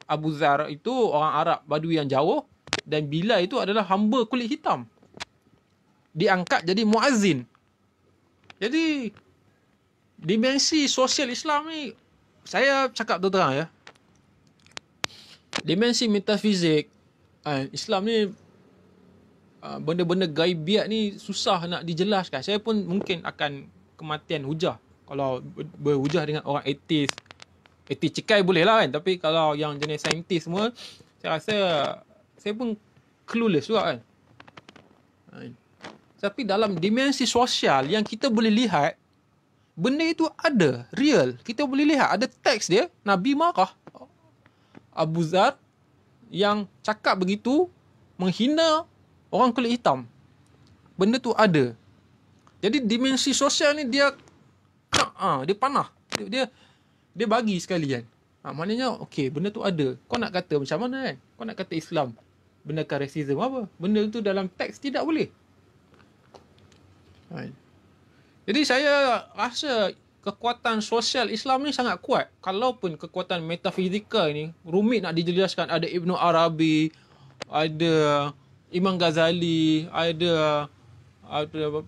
Abu Zar itu orang Arab Badui yang jauh, dan Bilal itu adalah hamba kulit hitam. Diangkat jadi muazzin. Jadi dimensi sosial Islam ni, saya cakap terang ya, dimensi metafizik Islam ni, benda-benda gaibiat ni susah nak dijelaskan. Saya pun mungkin akan kematian hujah kalau berhujah dengan orang ateis cekai boleh lah kan. Tapi kalau yang jenis saintis semua, saya rasa saya pun clueless juga kan. Tapi dalam dimensi sosial yang kita boleh lihat, benda itu ada, real. Kita boleh lihat, ada teks dia, Nabi marah. Abu Zar yang cakap begitu, menghina orang kulit hitam. Benda tu ada. Jadi dimensi sosial ni dia panah. Dia bagi sekalian. Maknanya, okey, benda tu ada. Kau nak kata macam mana kan? Kau nak kata Islam benarkan rasisme apa? Benda tu dalam teks tidak boleh. Jadi saya rasa kekuatan sosial Islam ni sangat kuat. Kalaupun kekuatan metafizikal ni rumit nak dijelaskan. Ada Ibn Arabi, ada Imam Ghazali, ada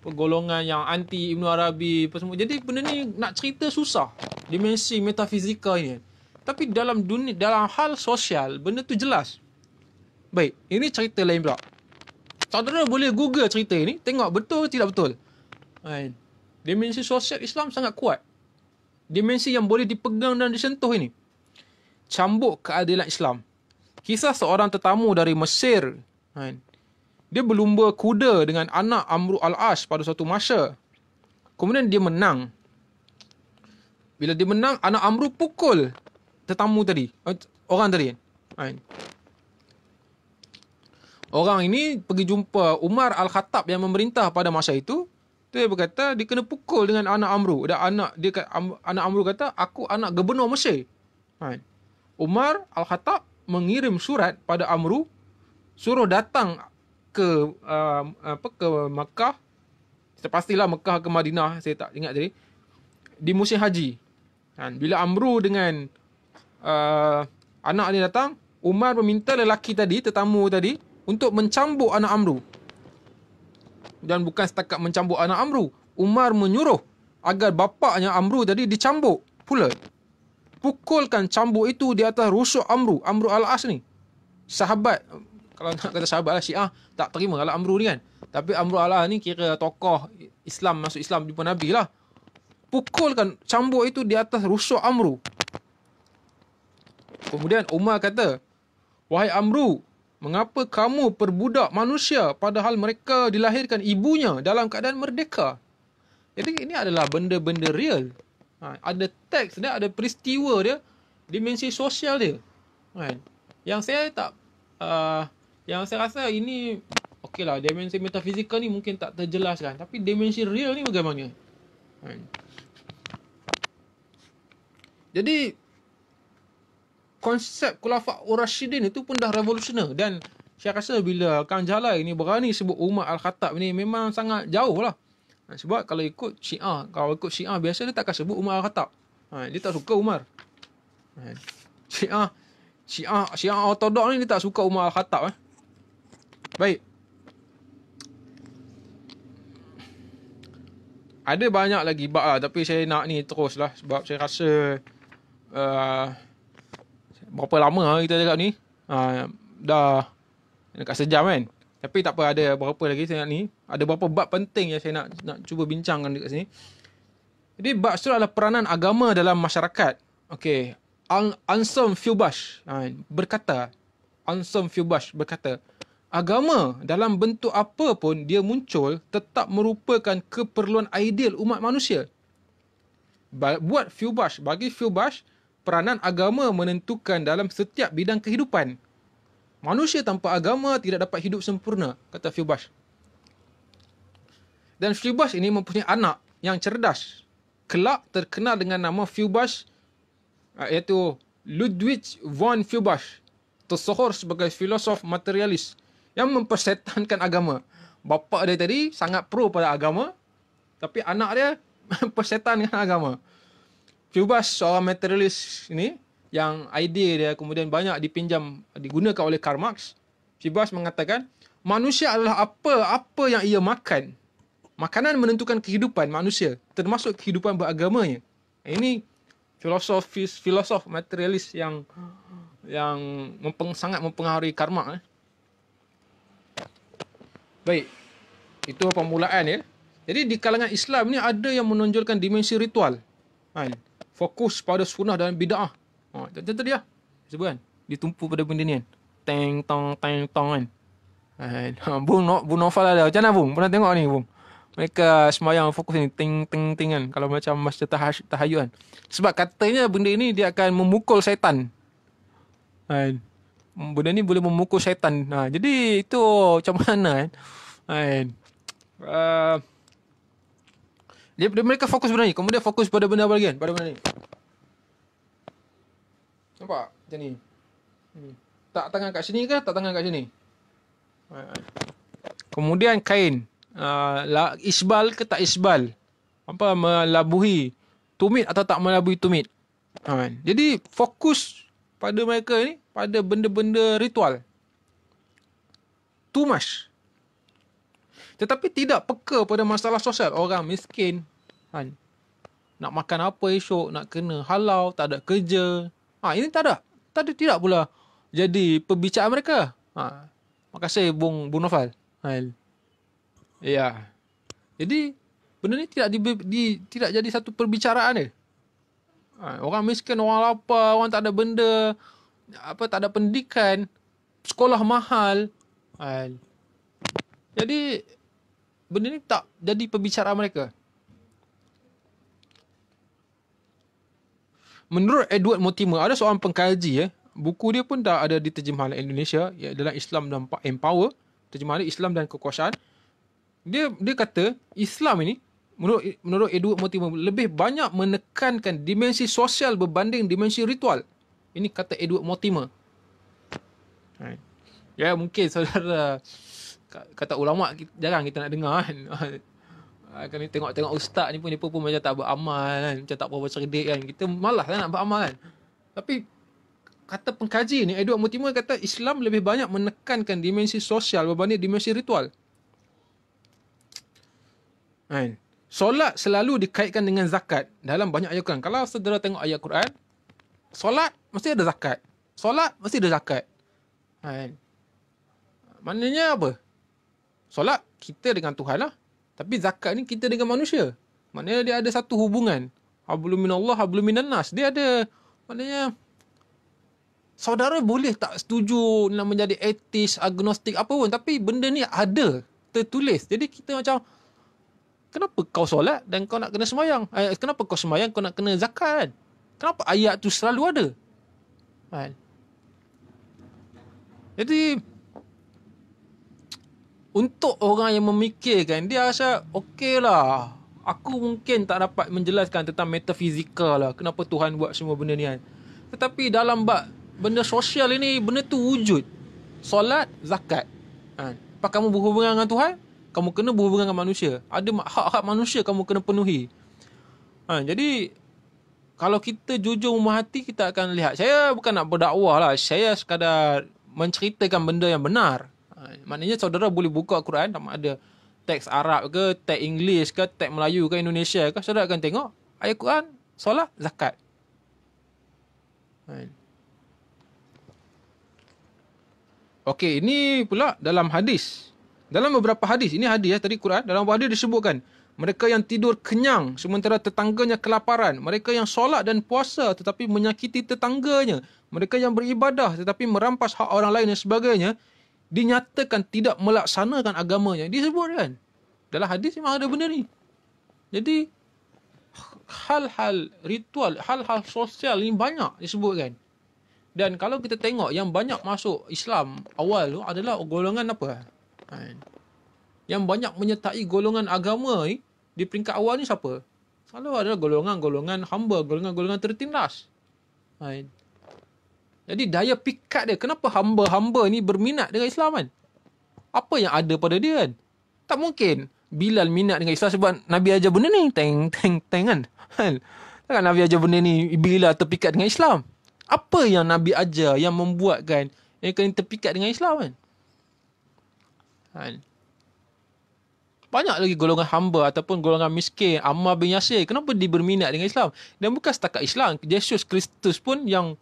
golongan yang anti Ibn Arabi apa semua. Jadi benda ni nak cerita susah, dimensi metafizikal ni. Tapi dalam dunia, dalam hal sosial, benda tu jelas. Baik, ini cerita lain pula. Saudara boleh Google cerita ini, tengok betul tidak betul. Dimensi sosial Islam sangat kuat. Dimensi yang boleh dipegang dan disentuh ini. Cambuk keadilan Islam. Kisah seorang tetamu dari Mesir. Dia berlumba kuda dengan anak Amru al-As pada suatu masa. Kemudian dia menang. Bila dia menang, anak Amru pukul tetamu tadi, orang tadi. Orang ini pergi jumpa Umar Al-Khattab yang memerintah pada masa itu. Dia berkata dia kena pukul dengan anak Amru. Dan anak Amru kata, aku anak gubernur Mesir. Kan? Umar Al-Khattab mengirim surat pada Amru, suruh datang ke ke Makkah. Pastilah Mekah ke Madinah, saya tak ingat tadi, di musim haji. Bila Amru dengan anak dia datang, Umar meminta lelaki tadi, tetamu tadi, untuk mencambuk anak Amru. Dan bukan setakat mencambuk anak Amru, Umar menyuruh agar bapaknya Amru tadi dicambuk pula. Pukulkan cambuk itu di atas rusuk Amru Al-As ni. Sahabat, kalau nak kata sahabat lah, Syiah tak terima kalau Amru ni kan. Tapi Amru Al-As ni kira tokoh Islam, masuk Islam jumpa Nabi lah. Pukulkan cambuk itu di atas rusuk Amru. Kemudian Umar kata, wahai Amru, mengapa kamu perbudak manusia padahal mereka dilahirkan ibunya dalam keadaan merdeka? Jadi ini adalah benda-benda real. Ada teks dia, ada peristiwa dia, dimensi sosial dia. Yang saya tak yang saya rasa ini okeylah, dimensi metafizikal ni mungkin tak terjelaskan, tapi dimensi real ni bagaimana? Jadi konsep Khulafa' Ar-Rasyidin itu pun dah revolusioner. Dan saya rasa bila Kang Jalai ni berani sebut Umar Al-Khattab ni, memang sangat jauh lah. Sebab kalau ikut Syiah biasa dia takkan sebut Umar Al-Khattab. Dia tak suka Umar. Syiah ortodok ni dia tak suka Umar Al-Khattab. Baik. Ada banyak lagi bab lah, tapi saya nak ni terus lah sebab saya rasa berapa lama kita cakap ni? Dah dekat sejam kan? Tapi tak apa, ada berapa lagi saya nak ni. Ada berapa bab penting yang saya nak cuba bincangkan dekat sini. Jadi bab itu adalah peranan agama dalam masyarakat. Okey. Anselm Feuerbach berkata, agama dalam bentuk apa pun dia muncul tetap merupakan keperluan ideal umat manusia. Bagi Feuerbach, peranan agama menentukan dalam setiap bidang kehidupan. Manusia tanpa agama tidak dapat hidup sempurna, kata Feuerbach. Dan Feuerbach ini mempunyai anak yang cerdas. Kelak terkenal dengan nama Feuerbach, iaitu Ludwig von Feuerbach, tersohor sebagai filosof materialis yang mempersetankan agama. Bapa dia tadi sangat pro pada agama, tapi anak dia persetan dengan agama. Feuerbach seorang materialis ini, yang idea dia kemudian banyak digunakan oleh Karl Marx. Feuerbach mengatakan, manusia adalah apa yang ia makan. Makanan menentukan kehidupan manusia, termasuk kehidupan beragamanya. Ini filosof materialis yang sangat mempengaruhi Karl Marx. Baik, itu permulaan ya. Jadi di kalangan Islam ni ada yang menonjolkan dimensi ritual. Fokus pada sunnah dan bid'ah. Contoh tadi lah. Sebut kan, ditumpu pada benda ni kan. Teng tong kan. Bung Naufal ada. Macam mana Bung? Pernah tengok ni Bung? Mereka semayang fokus ni ting kan. Kalau macam masa tahayul kan. Sebab katanya benda ni dia akan memukul syaitan. Benda ni boleh memukul syaitan. Jadi itu macam mana kan? Mereka fokus benda ni. Kemudian fokus pada benda apa lagi kan? Pada benda ni. Nampak? Macam ni. Tak tangan kat sini ke? Tak tangan kat sini. Kemudian kain. Isbal ke tak isbal? Melabuhi tumit atau tak melabuhi tumit? Jadi fokus pada mereka ni, pada benda-benda ritual. Too much. Tetapi tidak peka pada masalah sosial. Orang miskin. Nak makan apa esok, nak kena halau, tak ada kerja. Ini tak tidak pula jadi perbicaraan mereka. Makasih Bung Naufal. Ya. Jadi benda ni tidak jadi satu perbicaraan dia. Orang miskin, orang lapar, orang tak ada benda, tak ada pendidikan, sekolah mahal. Jadi benda ni tak jadi perbicaraan mereka. Menurut Edward Mortimer, ada seorang pengkaji buku dia pun dah ada diterjemah oleh Indonesia, dalam Islam dan Empower. terjemahan dia Islam dan Kekuasaan. Dia kata Islam ini menurut Edward Mortimer lebih banyak menekankan dimensi sosial berbanding dimensi ritual. Ini kata Edward Mortimer. Ya, mungkin saudara kata ulama jarang kita nak dengar kan. Kan ni tengok ustaz ni pun dia pun macam tak beramal kan, macam tak berapa cerdik kan. Kita malas lah nak beramal kan. Tapi kata pengkaji ni, Edward Mortimer kata Islam lebih banyak menekankan dimensi sosial berbanding dimensi ritual. Kan? Solat selalu dikaitkan dengan zakat dalam banyak ayat Quran. Kalau saudara tengok ayat Quran, solat mesti ada zakat. Solat mesti ada zakat. Kan? Maknanya apa? Solat kita dengan Tuhan lah. Tapi zakat ni kita dengan manusia. Maknanya dia ada satu hubungan. Hablum minallah, hablum minan nas. Dia ada, maknanya saudara boleh tak setuju nak menjadi ateis, agnostik, apa pun. Tapi benda ni ada, tertulis. Jadi kita macam, kenapa kau solat dan kau nak kena sembahyang? Kenapa kau sembahyang kau nak kena zakat kan? Kenapa ayat tu selalu ada? Kan? Jadi untuk orang yang memikirkan, dia rasa okey lah, aku mungkin tak dapat menjelaskan tentang metafizikal lah, kenapa Tuhan buat semua benda ni kan. Tetapi dalam benda sosial ini, benda tu wujud. Solat, zakat. Apa kamu berhubungan dengan Tuhan, kamu kena berhubungan dengan manusia. Ada hak-hak manusia kamu kena penuhi. Jadi kalau kita jujur memahati, kita akan lihat. Saya bukan nak berdakwah lah, saya sekadar menceritakan benda yang benar. Maknanya saudara boleh buka Quran, sama ada teks Arab ke, teks Inggeris ke, teks Melayu ke, Indonesia ke, saudara akan tengok ayat Quran, solat, zakat. Okey, ini pula dalam hadis. Dalam beberapa hadis, ini hadis ya, tadi Quran, dalam beberapa hadis disebutkan, mereka yang tidur kenyang sementara tetangganya kelaparan, mereka yang solat dan puasa tetapi menyakiti tetangganya, mereka yang beribadah tetapi merampas hak orang lain dan sebagainya, dinyatakan tidak melaksanakan agamanya. Disebutkan dalam hadis memang ada benda ni. Jadi hal-hal ritual, hal-hal sosial ni banyak disebutkan. Dan kalau kita tengok yang banyak masuk Islam awal tu adalah golongan apa? Yang banyak menyertai golongan agama ni di peringkat awal ni siapa? Selalu adalah golongan-golongan hamba, golongan-golongan tertindas. Jadi daya pikat dia, kenapa hamba-hamba ni berminat dengan Islam kan? Apa yang ada pada dia kan? Tak mungkin Bilal minat dengan Islam sebab Nabi ajar benda ni. Teng kan? Takkan Nabi ajar benda ni, Bilal terpikat dengan Islam. Apa yang Nabi ajar yang membuatkan yang kena terpikat dengan Islam kan? Banyak lagi golongan hamba ataupun golongan miskin, Ammar bin Yasir, kenapa dia berminat dengan Islam? Dan bukan setakat Islam, Yesus Kristus pun yang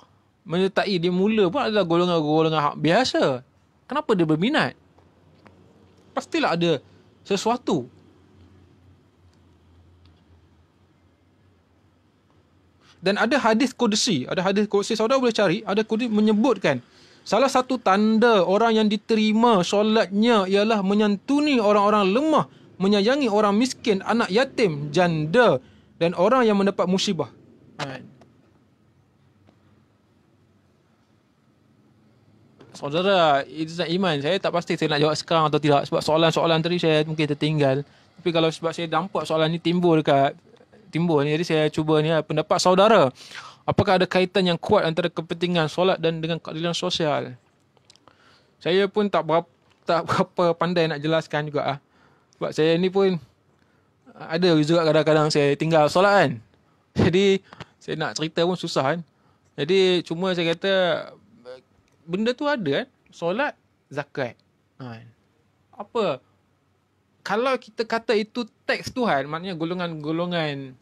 menyertai dia mula pun adalah golongan-golongan biasa. Kenapa dia berminat? Pastilah ada sesuatu. Dan ada hadis qudsi, saudara boleh cari, ada qudsi menyebutkan salah satu tanda orang yang diterima solatnya ialah menyantuni orang-orang lemah, menyayangi orang miskin, anak yatim, janda dan orang yang mendapat musibah. Saudara, itu iman. Saya tak pasti saya nak jawab sekarang atau tidak. Sebab soalan-soalan tadi saya mungkin tertinggal. Tapi kalau sebab saya nampak soalan ni timbul ni, jadi saya cuba ni pendapat saudara. Apakah ada kaitan yang kuat antara kepentingan solat dan dengan keadilan sosial? Saya pun tak berapa pandai nak jelaskan juga. Sebab saya ni pun ada juga kadang-kadang saya tinggal solat kan. Jadi saya nak cerita pun susah kan. Jadi cuma saya kata benda tu ada kan, solat, zakat. Apa? Kalau kita kata itu teks Tuhan, maknanya golongan golongan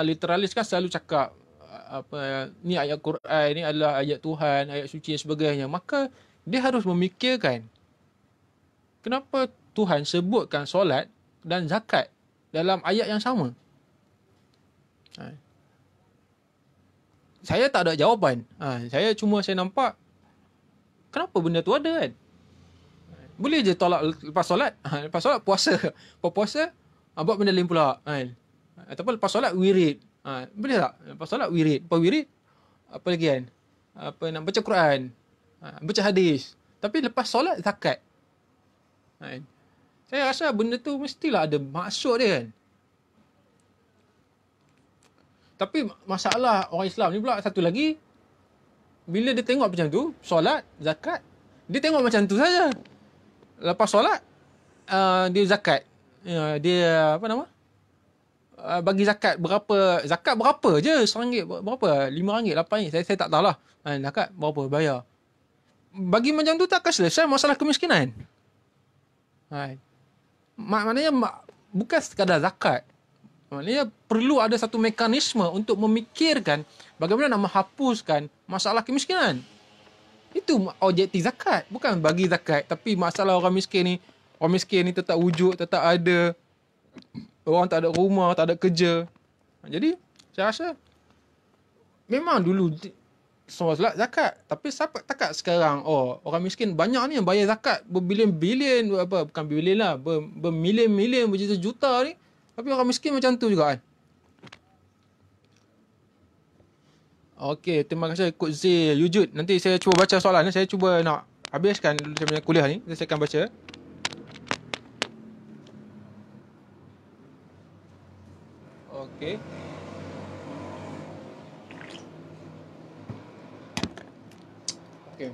literalis kan selalu cakap ni ayat Quran, ni adalah ayat Tuhan, ayat suci dan sebagainya. Maka dia harus memikirkan kenapa Tuhan sebutkan solat dan zakat dalam ayat yang sama. Saya tak ada jawapan. Saya nampak kenapa benda tu ada kan. Boleh je tolak lepas solat. Lepas solat puasa. Lepas puasa buat benda lain pula kan. Ataupun lepas solat wirid. Boleh tak? Lepas solat wirid. Lepas wirid apa lagi kan? Nak baca Quran. Baca hadis. Tapi lepas solat zakat. Kan? Saya rasa benda tu mestilah ada maksud dia kan. Tapi masalah orang Islam ni pula satu lagi, bila dia tengok macam tu, solat, zakat, dia tengok macam tu saja. Lepas solat, dia zakat. Dia apa nama? Bagi zakat berapa je, RM1 berapa? RM5, RM8, saya tak tahulah. Zakat berapa bayar. Bagi macam tu takkan selesai masalah kemiskinan. Maknanya bukan sekadar zakat. Maknanya perlu ada satu mekanisme untuk memikirkan bagaimana nak menghapuskan masalah kemiskinan. Itu objektif zakat. Bukan bagi zakat, tapi masalah orang miskin ni tetap wujud, tetap ada. Orang tak ada rumah, tak ada kerja. Jadi, saya rasa memang dulu semua solat zakat. Tapi siapa takat sekarang, orang miskin banyak ni yang bayar zakat berbilion-bilion, bukan bilion lah, bermilion-milion, berjuta-juta ni. Tapi orang miskin macam tu juga kan. Okey, terima kasih Kod Z Yujud. Nanti saya cuba baca soalan. Saya cuba nak habiskan dulu saya punya kuliah ni. Saya akan baca. Okey. Okey.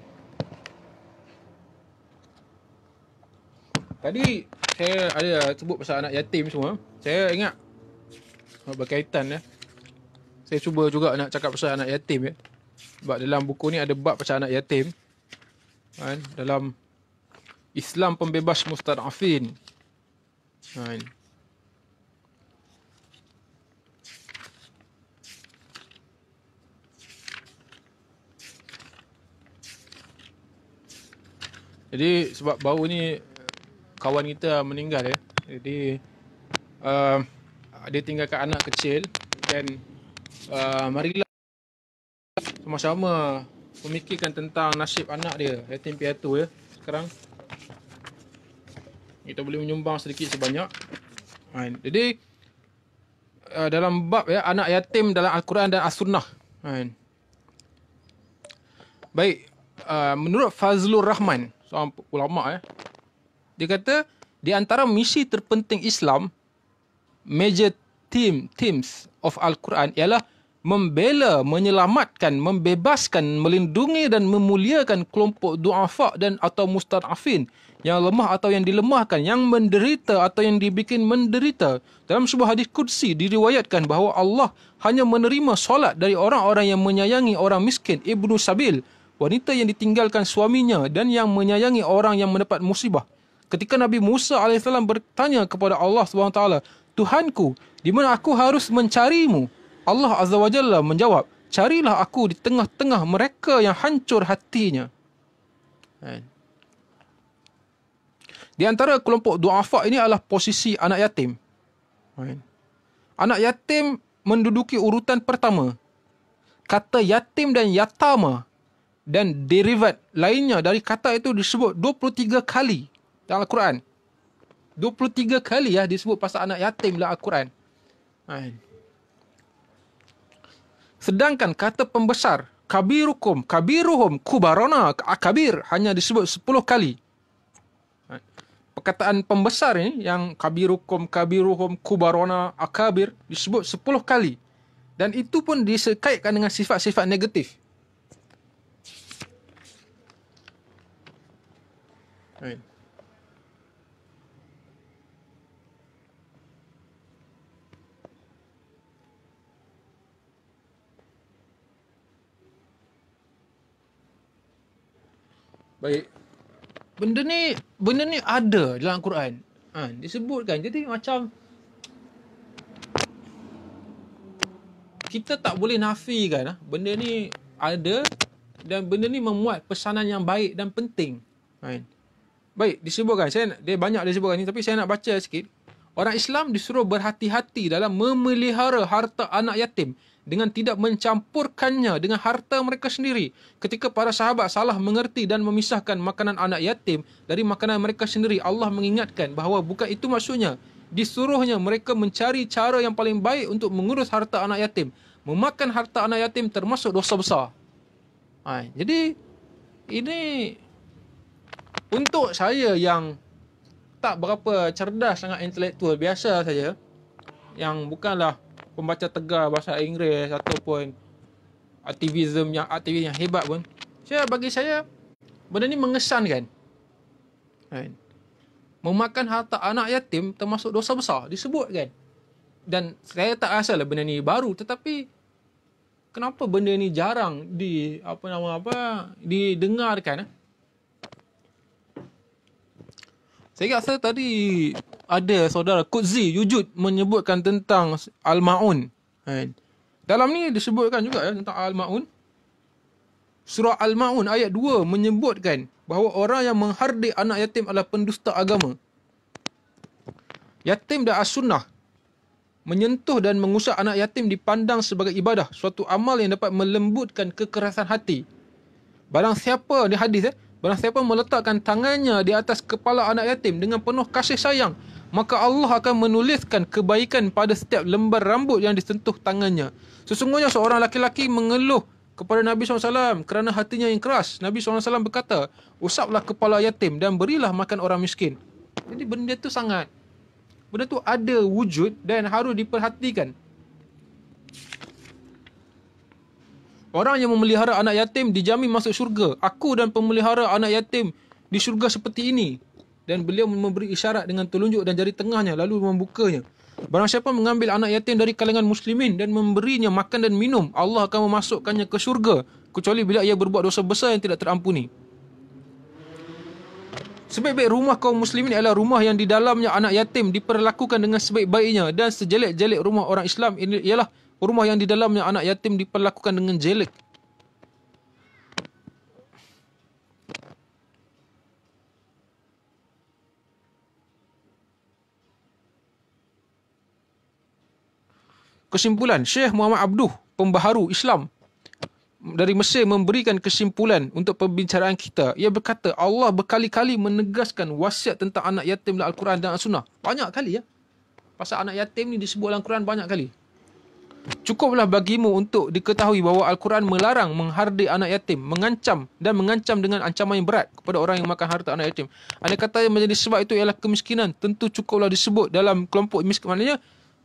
Tadi saya ada sebut pasal anak yatim semua. Saya ingat berkaitan ya. Saya cuba juga nak cakap pasal anak yatim ya. Sebab dalam buku ni ada bab pasal anak yatim. Kan? Dalam Islam Pembebas Mustad'afin. Kan? Jadi sebab baru ni kawan kita meninggal ya. Jadi dia tinggalkan anak kecil dan marilah sama-sama memikirkan tentang nasib anak dia, yatim piatu ya. Sekarang kita boleh menyumbang sedikit sebanyak. Jadi dalam bab ya anak yatim dalam Al-Quran dan As-Sunnah. Baik, menurut Fazlur Rahman, seorang ulama dia kata di antara misi terpenting Islam, major themes of Al-Quran ialah membela, menyelamatkan, membebaskan, melindungi dan memuliakan kelompok du'afa dan atau mustad'afin, yang lemah atau yang dilemahkan, yang menderita atau yang dibikin menderita. Dalam sebuah hadis qudsi diriwayatkan bahawa Allah hanya menerima solat dari orang-orang yang menyayangi orang miskin, ibnu sabil, wanita yang ditinggalkan suaminya dan yang menyayangi orang yang mendapat musibah. Ketika Nabi Musa AS bertanya kepada Allah SWT, Tuhanku, di mana aku harus mencarimu? Allah Azza wa Jalla menjawab, carilah aku di tengah-tengah mereka yang hancur hatinya. Di antara kelompok du'afa ini adalah posisi anak yatim. Anak yatim menduduki urutan pertama. Kata yatim dan yatama dan derivat lainnya dari kata itu disebut 23 kali dalam Al-Quran. 23 kali ya disebut pasal anak yatim dalam Al-Quran. Sedangkan kata pembesar, kabiruhum, kubarona, akabir, hanya disebut 10 kali. Perkataan pembesar ini, yang kabiruhum, kubarona, akabir, disebut 10 kali. Dan itu pun disekaitkan dengan sifat-sifat negatif. Baik. Benda ni ada dalam Al-Quran. Disebutkan. Jadi macam kita tak boleh nafikan benda ni ada dan benda ni memuat pesanan yang baik dan penting. Baik, disebutkan. Dia banyak disebutkan ni tapi saya nak baca sikit. Orang Islam disuruh berhati-hati dalam memelihara harta anak yatim dengan tidak mencampurkannya dengan harta mereka sendiri. Ketika para sahabat salah mengerti dan memisahkan makanan anak yatim dari makanan mereka sendiri, Allah mengingatkan bahawa bukan itu maksudnya. Disuruhnya mereka mencari cara yang paling baik untuk mengurus harta anak yatim. Memakan harta anak yatim termasuk dosa besar. Jadi ini Untuk saya yang tak berapa cerdas, sangat intelektual, biasa saja, yang bukanlah pembaca tegar bahasa Inggeris ataupun aktivis yang hebat pun, bagi saya benda ni mengesankan. Kan? Memakan harta anak yatim termasuk dosa besar disebut kan. Dan saya tak rasa lah benda ni baru, tetapi kenapa benda ni jarang didengarkan? Saya rasa tadi ada saudara Qudzi Yujud menyebutkan tentang Al-Ma'un. Kan? Dalam ni disebutkan juga tentang Al-Ma'un. Surah Al-Ma'un ayat 2 menyebutkan bahawa orang yang menghardik anak yatim adalah pendusta agama. Yatim dan as-sunnah menyentuh dan mengusap anak yatim dipandang sebagai ibadah, suatu amal yang dapat melembutkan kekerasan hati. Barang siapa, di hadis barang siapa meletakkan tangannya di atas kepala anak yatim dengan penuh kasih sayang, maka Allah akan menuliskan kebaikan pada setiap lembar rambut yang disentuh tangannya. Sesungguhnya seorang laki-laki mengeluh kepada Nabi SAW kerana hatinya yang keras. Nabi SAW berkata, usaplah kepala yatim dan berilah makan orang miskin. Jadi benda tu ada wujud dan harus diperhatikan. Orang yang memelihara anak yatim dijamin masuk syurga. Aku dan pemelihara anak yatim di syurga seperti ini. Dan beliau memberi isyarat dengan telunjuk dan jari tengahnya lalu membukanya. Barang siapa mengambil anak yatim dari kalangan muslimin dan memberinya makan dan minum, Allah akan memasukkannya ke syurga, kecuali bila ia berbuat dosa besar yang tidak terampuni. Sebaik-baik rumah kaum muslimin adalah rumah yang di dalamnya anak yatim diperlakukan dengan sebaik-baiknya, dan sejelek-jelek rumah orang Islam ialah rumah yang di dalamnya anak yatim diperlakukan dengan jelek. Kesimpulan, Syekh Muhammad Abduh, pembaharu Islam dari Mesir, memberikan kesimpulan untuk pembicaraan kita. Ia berkata, Allah berkali-kali menegaskan wasiat tentang anak yatim dalam Al-Quran dan As-Sunnah. Banyak kali ya. Pasal anak yatim ni disebut dalam Al-Quran banyak kali. Cukuplah bagimu untuk diketahui bahawa Al-Quran melarang menghardik anak yatim, mengancam dengan ancaman yang berat kepada orang yang makan harta anak yatim. Andai kata yang menjadi sebab itu ialah kemiskinan, tentu cukuplah disebut dalam kelompok miskin. Maknanya,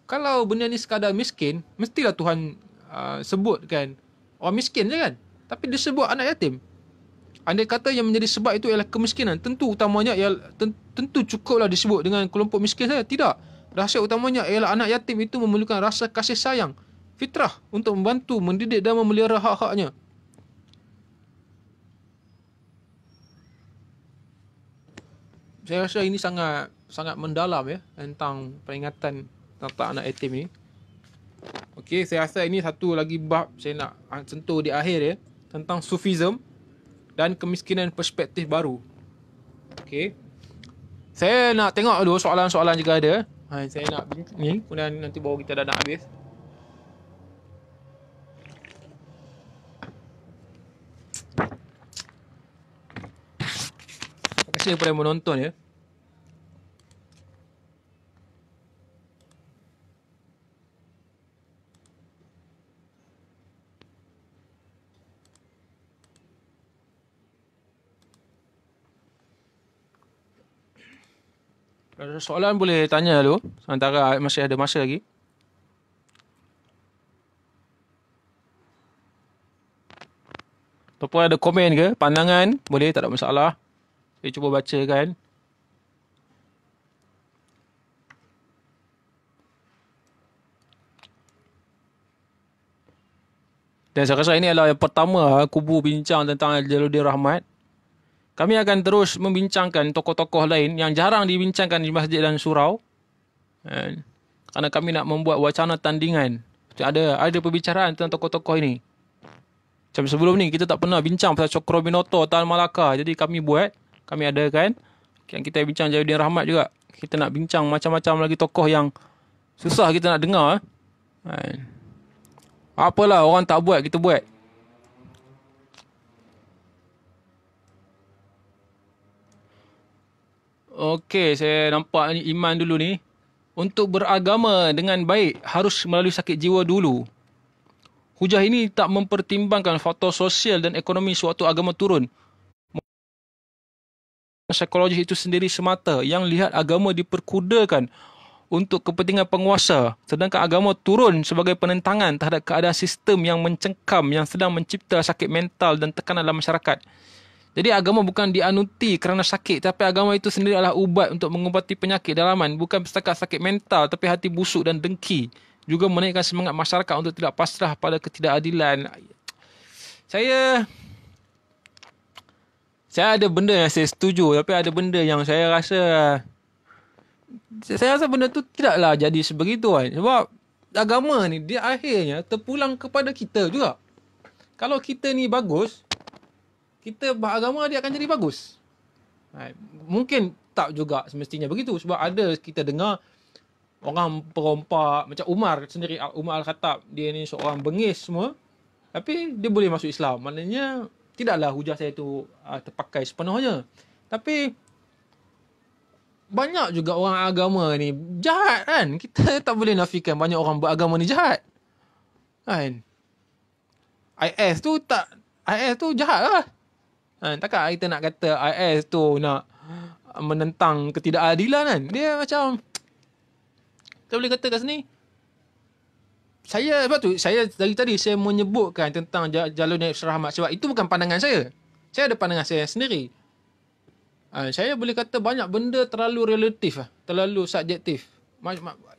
kalau benda ni sekadar miskin, mestilah Tuhan sebutkan orang miskin je kan. Tapi disebut anak yatim. Andai kata yang menjadi sebab itu ialah kemiskinan, tentu cukuplah disebut dengan kelompok miskin saja. Tidak. Rahsia utamanya ialah anak yatim itu memerlukan rasa kasih sayang, fitrah untuk membantu, mendidik dan memelihara hak-haknya. Saya rasa ini sangat mendalam ya tentang peringatan tentang anak yatim ni. Okey, saya rasa ini satu lagi bab saya nak sentuh di akhir ya, tentang Sufism dan kemiskinan perspektif baru. Okey. Saya nak tengok dulu soalan-soalan juga ada. Saya nak ni, kemudian nanti baru kita dah nak habis. Terima kasih kepada yang menonton ya. Kalau ada soalan boleh tanya dulu, sementara masih ada masa lagi. Ataupun ada komen ke, pandangan, boleh, tak ada masalah. Saya cuba bacakan. Dan saya rasa ini adalah yang pertama kubu bincang tentang Jalaluddin Rahmat. Kami akan terus membincangkan tokoh-tokoh lain yang jarang dibincangkan di masjid dan surau. Kerana kami nak membuat wacana tandingan. Ada perbicaraan tentang tokoh-tokoh ini. Macam sebelum ni, kita tak pernah bincang pasal Cokro Tan Malaka. Jadi kami adakan. Yang kita bincang Jalaluddin Rahmat juga. Kita nak bincang macam-macam lagi tokoh yang susah kita nak dengar. Apalah, orang tak buat, kita buat. Okey, saya nampak ni Iman dulu ni. Untuk beragama dengan baik, harus melalui sakit jiwa dulu. Hujah ini tak mempertimbangkan faktor sosial dan ekonomi suatu agama turun. psikologis itu sendiri semata yang lihat agama diperkudakan untuk kepentingan penguasa, sedangkan agama turun sebagai penentangan terhadap keadaan sistem yang mencengkam yang sedang mencipta sakit mental dan tekanan dalam masyarakat. Jadi agama bukan dianuti kerana sakit, tapi agama itu sendiri adalah ubat untuk mengubati penyakit dalaman, bukan setakat sakit mental tapi hati busuk dan dengki. Juga menaikkan semangat masyarakat untuk tidak pasrah pada ketidakadilan. Saya ada benda yang saya setuju, tapi ada benda yang saya rasa benda tu tidaklah jadi sebegitu kan. Sebab agama ni dia akhirnya terpulang kepada kita juga. Kalau kita ni bagus, kita beragama dia akan jadi bagus. Mungkin tak juga semestinya begitu. Sebab ada kita dengar orang perompak, macam Umar sendiri, Umar Al-Khattab, dia ni seorang bengis semua, tapi dia boleh masuk Islam. Maknanya tidaklah hujah saya tu terpakai sepenuhnya. Tapi banyak juga orang agama ni jahat kan. Kita tak boleh nafikan banyak orang beragama ni jahat kan. IS tu jahat lah kan. Takkan kita nak kata IS tu nak menentang ketidakadilan kan. Dia macam, kita boleh kata kat sini, sebab tu saya dari tadi saya menyebutkan tentang jalur Naib Rahmat, sebab itu bukan pandangan saya. Saya ada pandangan saya sendiri. Saya boleh kata banyak benda terlalu relatif, terlalu subjektif.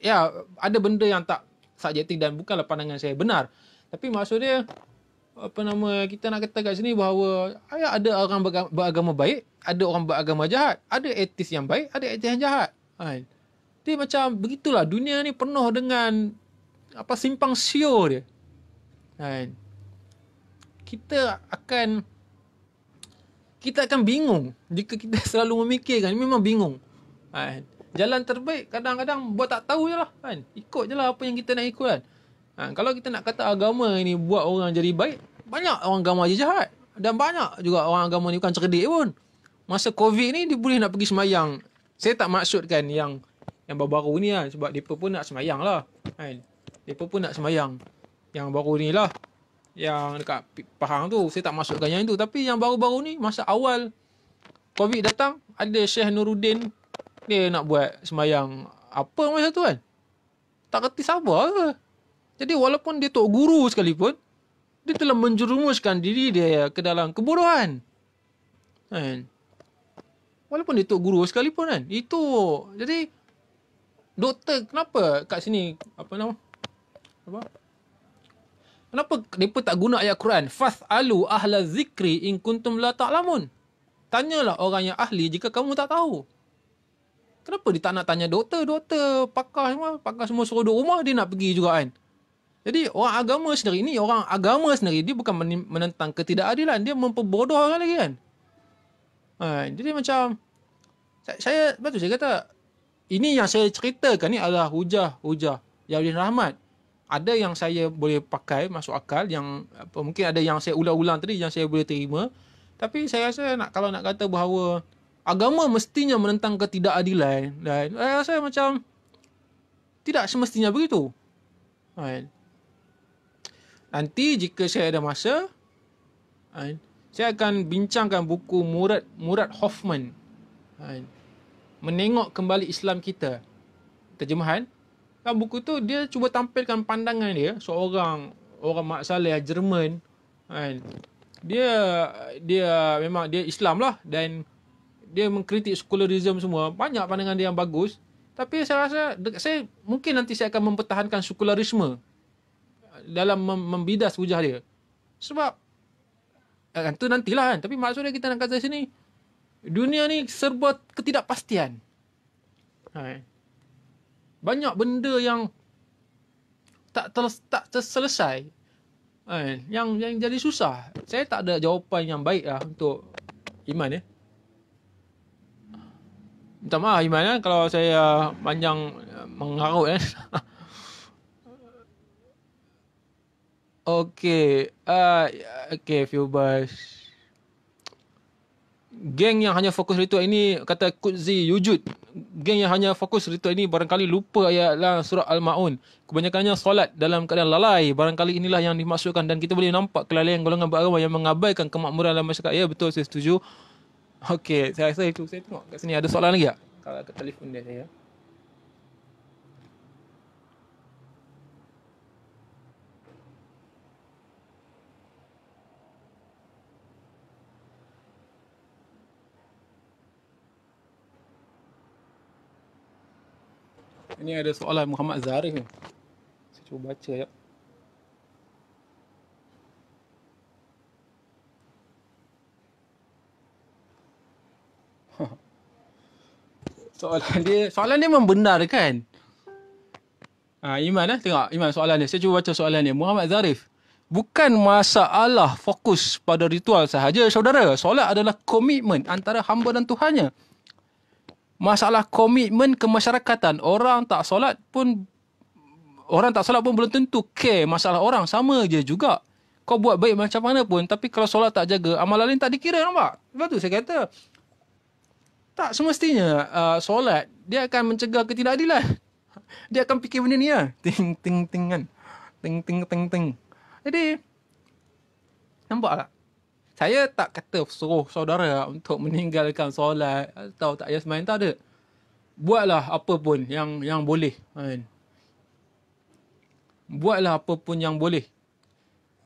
Ya, ada benda yang tak subjektif dan bukanlah pandangan saya benar. Tapi maksud dia, kita nak kata kat sini bahawa ada orang beragama baik, ada orang beragama jahat, ada etis yang baik, ada etis yang jahat. Dia macam begitulah, dunia ni penuh dengan simpang siur dia. Kita akan bingung jika kita selalu memikirkan. Memang bingung. Jalan terbaik kadang-kadang buat tak tahu je lah kan. Ikut je lah apa yang kita nak ikut kan. Kalau kita nak kata agama ni buat orang jadi baik, banyak orang agama je jahat. Dan banyak juga orang agama ni bukan cerdik pun. Masa COVID ni dia boleh nak pergi semayang. Saya tak maksudkan yang baru-baru ni lah. Sebab mereka pun nak semayang lah kan. Mereka pun nak semayang. Yang baru ni lah, yang dekat Pahang tu, saya tak masukkan yang itu. Tapi yang baru-baru ni, masa awal COVID datang, ada Syekh Nuruddin, dia nak buat semayang apa masa tu kan. Tak kerti sabar ke. Jadi walaupun dia tok guru sekalipun, dia telah menjerumuskan diri dia ke dalam kebodohan kan. Walaupun dia tok guru sekalipun kan. Itu, jadi doktor kenapa kat sini, kenapa mereka tak guna ayat Quran? Fas'alu ahla zikri in kuntum la ta'lamun. Tanyalah orang yang ahli jika kamu tak tahu. Kenapa dia tak nak tanya doktor, pakar semua suruh duduk rumah, dia nak pergi juga kan. Jadi orang agama sendiri dia bukan menentang ketidakadilan, dia memperbodoh orang lagi kan. Jadi macam saya kata, ini yang saya ceritakan ni adalah hujah Yaudin Rahmat. Ada yang saya boleh pakai masuk akal, yang mungkin ada yang saya ulang-ulang tadi yang saya boleh terima. Tapi saya rasa kalau nak kata bahawa agama mestinya menentang ketidakadilan, dan saya rasa macam tidak semestinya begitu. Nanti jika saya ada masa, saya akan bincangkan buku Murad Hoffman, Menengok Kembali Islam Kita, terjemahan. Buku tu dia cuba tampilkan pandangan dia, seorang Mak Saleh Jerman kan. Dia memang dia Islam lah, dan dia mengkritik sekularisme semua. Banyak pandangan dia yang bagus. Tapi saya rasa mungkin nanti saya akan mempertahankan sekularisme dalam membidas hujah dia. Sebab tu nantilah kan. Tapi maksudnya kita nak kata sini, dunia ni serba ketidakpastian. Banyak benda yang tak terselesai, yang jadi susah. Saya tak ada jawapan yang baik lah untuk Iman. Minta maaf Iman kalau saya panjang mengarut. Okay, Viewbus. Geng yang hanya fokus ritual ini, kata Qudzi Yujud, geng yang hanya fokus ritual ini barangkali lupa ayat dalam surah Al-Ma'un. Kebanyakannya solat dalam keadaan lalai. Barangkali inilah yang dimaksudkan, dan kita boleh nampak kelalaian golongan beragama yang mengabaikan kemakmuran dalam masyarakat. Ya, betul, saya setuju. Okey, saya rasa itu. Saya tengok kat sini ada soalan lagi tak? Kalau ke telefon dia saya. Ini ada soalan Muhammad Zarif ni. Saya cuba baca ya. Soalan dia memang benar kan? Iman tengok Iman soalan dia. Saya cuba baca soalan dia. Muhammad Zarif. Bukan masalah fokus pada ritual sahaja saudara. Solat adalah komitmen antara hamba dan Tuhannya. Masalah komitmen kemasyarakatan. Orang tak solat pun belum tentu care masalah orang. Sama je juga. Kau buat baik macam mana pun, tapi kalau solat tak jaga, amalan lain tak dikira, nampak? Sebab tu saya kata, tak semestinya solat dia akan mencegah ketidakadilan. Dia akan fikir benda ni lah. Ting, ting, ting kan. Ting, ting, ting, ting. Jadi, nampak tak? Saya tak kata suruh saudara untuk meninggalkan solat atau tak payah sembahyang, tak ada. Buatlah apa pun yang boleh. Kan? Buatlah apa pun yang boleh.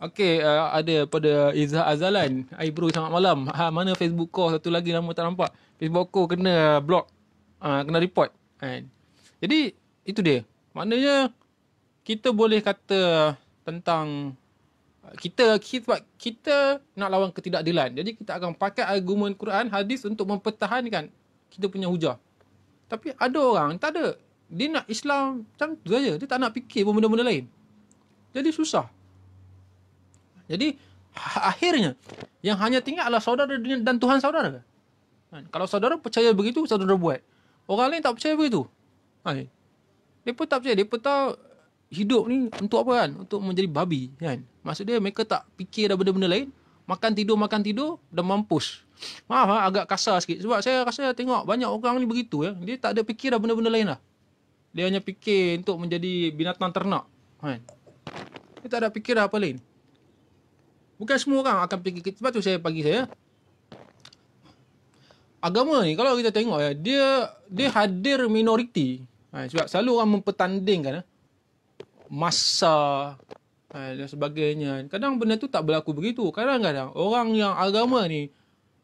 Okey, ada pada Izzah Azalan. Bro sangat malam. Mana Facebook kau? Satu lagi nama tak nampak. Facebook kau kena block. Kena report. Kan? Jadi, itu dia. Maknanya, kita boleh kata tentang kita nak lawan ketidakadilan. Jadi, kita akan pakai argumen Quran, hadis untuk mempertahankan kita punya hujah. Tapi ada orang, tak ada. Dia nak Islam macam tu saja. Dia tak nak fikir pun benda-benda lain. Jadi, susah. Jadi akhirnya yang hanya tinggal adalah saudara dan Tuhan saudara. Kalau saudara percaya begitu, saudara buat. Orang lain tak percaya begitu. Dia pun tak percaya. Dia pun tahu hidup ni untuk apa kan? Untuk menjadi babi kan. Maksud dia mereka tak fikir dah benda-benda lain. Makan tidur dan mampus. Maaf agak kasar sikit. Sebab saya rasa tengok banyak orang ni begitu ya. Dia tak ada fikir dah benda-benda lain lah. Dia hanya fikir untuk menjadi binatang ternak. Dia tak ada fikir dah apa lain. Bukan semua orang akan fikir. Sebab tu saya agama ni kalau kita tengok ya, dia hadir minoriti. Sebab selalu orang mempertandingkan masa dan sebagainya. Kadang benda tu tak berlaku begitu. Kadang-kadang orang yang agama ni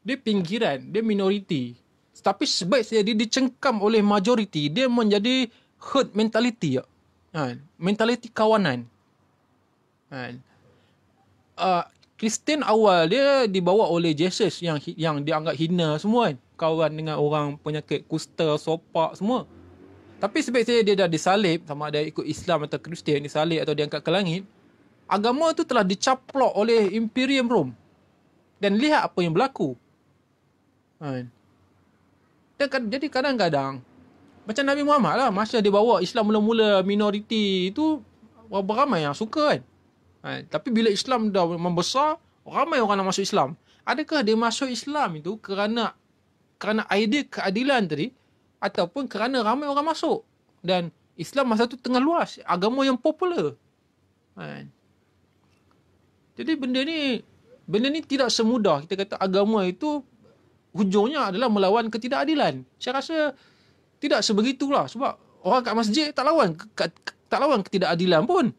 dia pinggiran, dia minoriti. Tapi sebaik dia dicengkam oleh majoriti, dia menjadi herd mentality. Mentality kawanan. Kristian awal dia dibawa oleh Jesus yang dianggap hina semua kan. Kawan dengan orang penyakit kusta, sopak semua. Tapi sebaik dia dah disalib, sama ada ikut Islam atau Kristian, disalib atau diangkat ke langit, agama tu telah dicaplok oleh Imperium Rom. Dan lihat apa yang berlaku. Jadi kadang-kadang macam Nabi Muhammad lah, masa dia bawa Islam mula-mula minoriti itu, ramai yang suka kan. Tapi bila Islam dah membesar, ramai orang nak masuk Islam. Adakah dia masuk Islam itu kerana idea keadilan tadi, ataupun kerana ramai orang masuk? Dan Islam masa tu tengah luas, agama yang popular. Jadi benda ni tidak semudah kita kata agama itu hujungnya adalah melawan ketidakadilan. Saya rasa tidak sebegitulah, sebab orang kat masjid tak lawan ketidakadilan pun.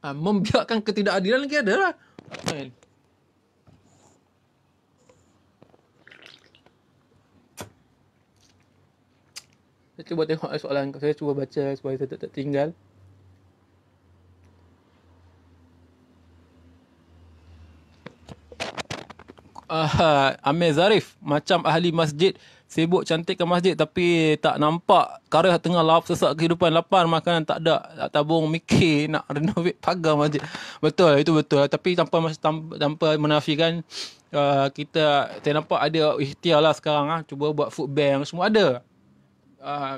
Membiarkan ketidakadilan lagi ada lah. Saya cuba tengok soalan. Saya cuba baca supaya saya tak tertinggal. Amir Zarif, macam ahli masjid sibuk cantikkan masjid tapi tak nampak karya tengah sesak kehidupan, lapar, makanan tak ada, tak tabung mikir nak renovate pagar masjid. Betul, itu betul. Tapi tanpa menafikan, saya nampak ada ikhtiar lah sekarang, cuba buat food bank, semua ada.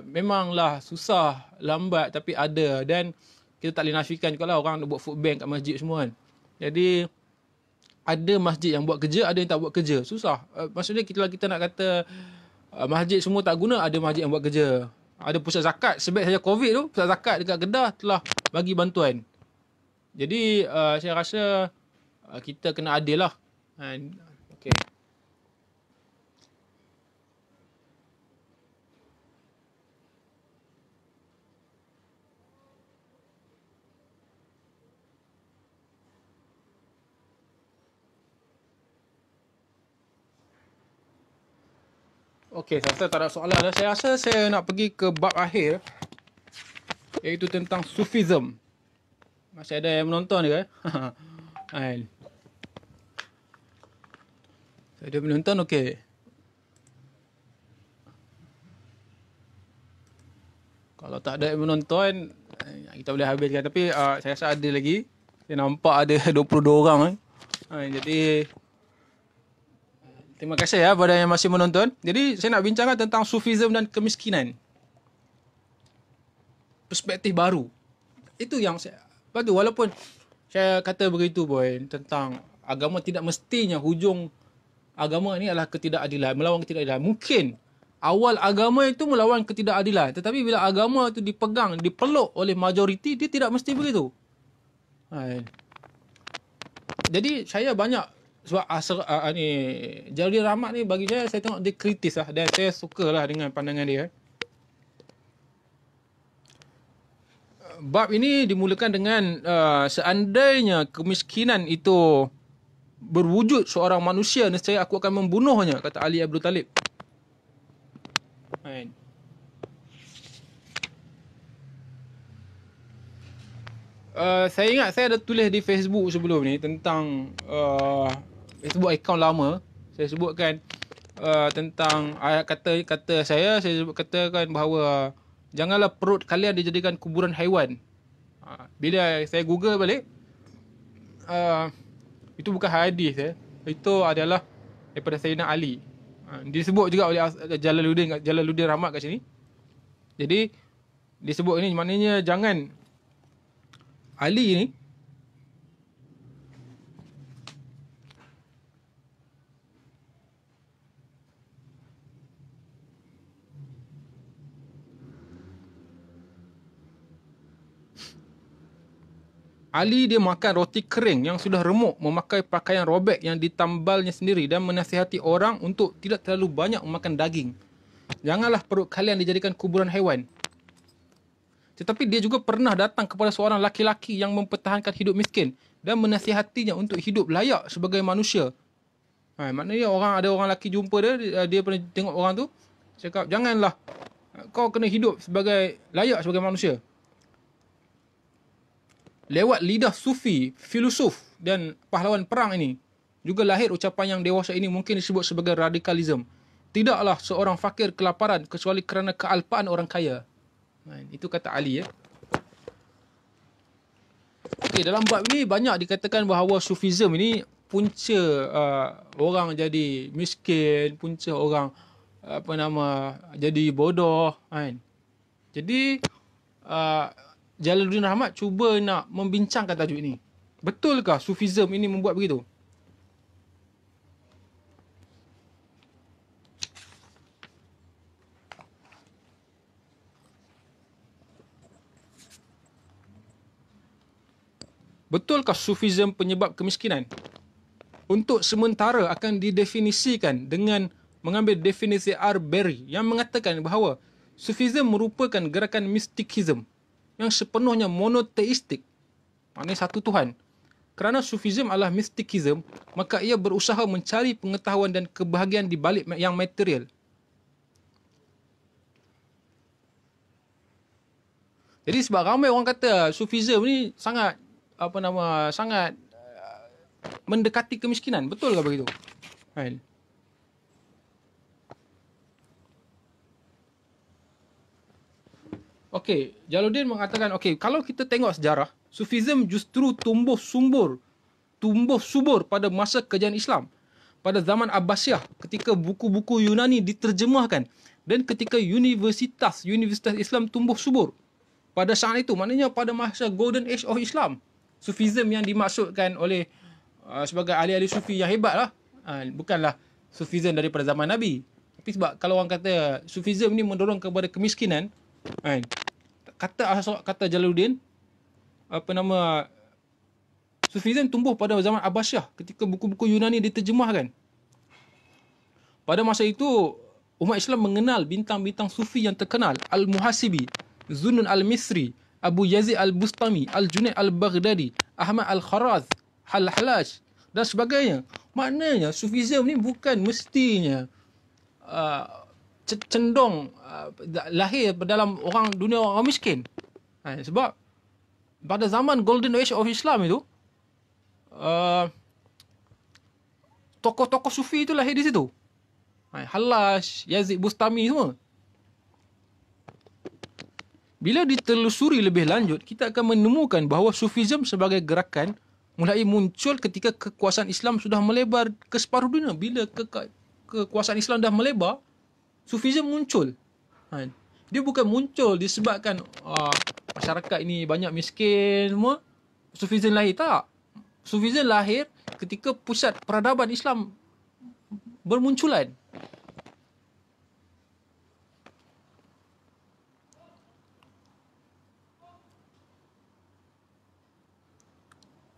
Memanglah susah, lambat, tapi ada. Dan kita tak boleh nafikan juga lah orang nak buat food bank kat masjid semua kan. Jadi ada masjid yang buat kerja, ada yang tak buat kerja. Susah. Maksudnya kita nak kata masjid semua tak guna, ada masjid yang buat kerja. Ada pusat zakat. Sebab saja COVID tu, pusat zakat dekat Kedah telah bagi bantuan. Jadi saya rasa kita kena adil lah. Okay. Okey, saya rasa tak ada soalan dah. Saya rasa saya nak pergi ke bab akhir, iaitu tentang Sufism. Masih ada yang menonton ke? Kan? Ada menonton, okey. Kalau tak ada yang menonton, kita boleh habiskan. Tapi saya rasa ada lagi. Saya nampak ada 22 orang. Jadi, terima kasih ya pada yang masih menonton. Jadi, saya nak bincangkan tentang Sufism dan kemiskinan. Perspektif baru. Itu yang saya... Lepas tu, walaupun saya kata begitu pun, tentang agama tidak mestinya hujung agama ni adalah ketidakadilan, melawan ketidakadilan. Mungkin awal agama itu melawan ketidakadilan, tetapi bila agama itu dipegang, dipeluk oleh majoriti, dia tidak mesti begitu. Jadi saya banyak sebab ni Jalaluddin Rahmat ni bagi saya tengok dia kritis lah, dan saya sukalah dengan pandangan dia. Bab ini dimulakan dengan seandainya kemiskinan itu berwujud seorang manusia, nescaya aku akan membunuhnya, kata Ali Abdul Talib. Saya ingat saya ada tulis di Facebook sebelum ni tentang Facebook account lama. Saya sebutkan tentang ayat kata saya katakan bahawa janganlah perut kalian dijadikan kuburan haiwan. Bila saya Google balik, itu bukan hadis itu adalah daripada Sayyidina Ali. Disebut juga oleh Jalaluddin Rahmat kat sini. Jadi disebut ini maknanya jangan Ali ni Ali dia makan roti kering yang sudah remuk, memakai pakaian robek yang ditambalnya sendiri dan menasihati orang untuk tidak terlalu banyak memakan daging. Janganlah perut kalian dijadikan kuburan haiwan. Tetapi dia juga pernah datang kepada seorang laki-laki yang mempertahankan hidup miskin dan menasihatinya untuk hidup layak sebagai manusia. Maknanya ada orang lelaki jumpa dia pernah tengok orang tu, cakap janganlah, kau kena hidup sebagai layak sebagai manusia. Lewat lidah sufi, filosof dan pahlawan perang ini, juga lahir ucapan yang dewasa ini mungkin disebut sebagai radikalisme. Tidaklah seorang fakir kelaparan kecuali kerana kealpaan orang kaya. Itu kata Ali ya. Okey, dalam bab ini banyak dikatakan bahawa Sufism ini punca orang jadi miskin, punca orang jadi bodoh kan. Jadi Jalaluddin Rahmat cuba nak membincangkan tajuk ini. Betulkah Sufism ini membuat begitu? Betulkah Sufism penyebab kemiskinan? Untuk sementara akan didefinisikan dengan mengambil definisi Arbery yang mengatakan bahawa Sufism merupakan gerakan mistikism yang sepenuhnya monoteistik, maknanya satu Tuhan. Kerana Sufism adalah mistikism, maka ia berusaha mencari pengetahuan dan kebahagiaan di balik yang material. Jadi sebab ramai orang kata Sufism ni sangat sangat mendekati kemiskinan. Betul ke begitu? Kan? Okey, Jalaluddin mengatakan, okey, kalau kita tengok sejarah, Sufism justru tumbuh subur pada masa kerajaan Islam. Pada zaman Abbasiyah, ketika buku-buku Yunani diterjemahkan dan ketika universitas Islam tumbuh subur. Pada saat itu, maknanya pada masa Golden Age of Islam, Sufism yang dimaksudkan oleh sebagai ahli-ahli sufi yang hebat lah, bukanlah Sufism daripada zaman Nabi. Tapi sebab kalau orang kata Sufism ni mendorong kepada kemiskinan, kata Jalaluddin, Sufism tumbuh pada zaman Abbasiyah ketika buku-buku Yunani diterjemahkan. Pada masa itu, umat Islam mengenal bintang-bintang sufi yang terkenal, Al-Muhasibi, Zunnun Al-Misri, Abu Yazid Al-Bustami, Al-Junaid Al-Baghdadi, Ahmad Al-Kharaz, Al-Halaj dan sebagainya. Maknanya Sufism ni bukan mestinya cenderung lahir dalam dunia orang miskin. Sebab pada zaman Golden Age of Islam itu, tokoh-tokoh Sufi itu lahir di situ. Hallaj, Yazid Bustami semua. Bila ditelusuri lebih lanjut, kita akan menemukan bahawa Sufism sebagai gerakan mulai muncul ketika kekuasaan Islam sudah melebar ke separuh dunia. Bila kekuasaan Islam dah melebar, Sufism muncul. Dia bukan muncul disebabkan masyarakat ini banyak miskin semua, Sufism lahir. Tak. Sufism lahir ketika pusat peradaban Islam bermunculan.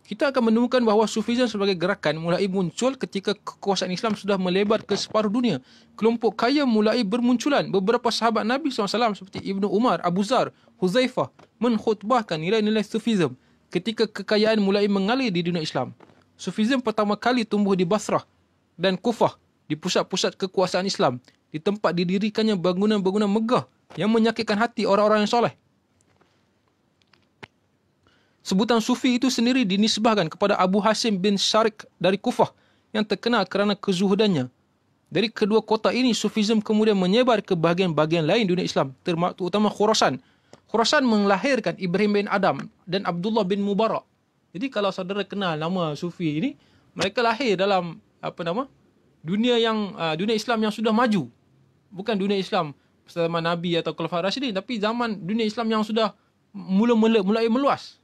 Kita akan menemukan bahawa Sufism sebagai gerakan mulai muncul ketika kekuasaan Islam sudah melebar ke separuh dunia. Kelompok kaya mulai bermunculan. Beberapa sahabat Nabi SAW seperti Ibnu Umar, Abu Zar, Huzaifah mengkhutbahkan nilai-nilai Sufism ketika kekayaan mulai mengalir di dunia Islam. Sufism pertama kali tumbuh di Basrah dan Kufah, di pusat-pusat kekuasaan Islam, di tempat didirikannya bangunan-bangunan megah yang menyakitkan hati orang-orang yang soleh. Sebutan Sufi itu sendiri dinisbahkan kepada Abu Hasim bin Sharik dari Kufah yang terkenal kerana kezuhudannya. Dari kedua kota ini, Sufism kemudian menyebar ke bahagian-bahagian lain dunia Islam, terutama Khurasan. Khurasan melahirkan Ibrahim bin Adam dan Abdullah bin Mubarak. Jadi kalau saudara kenal nama Sufi ini, mereka lahir dalam dunia Islam yang sudah maju. Bukan dunia Islam zaman Nabi atau Khulafaur Rasyidin, tapi zaman dunia Islam yang sudah mulai meluas.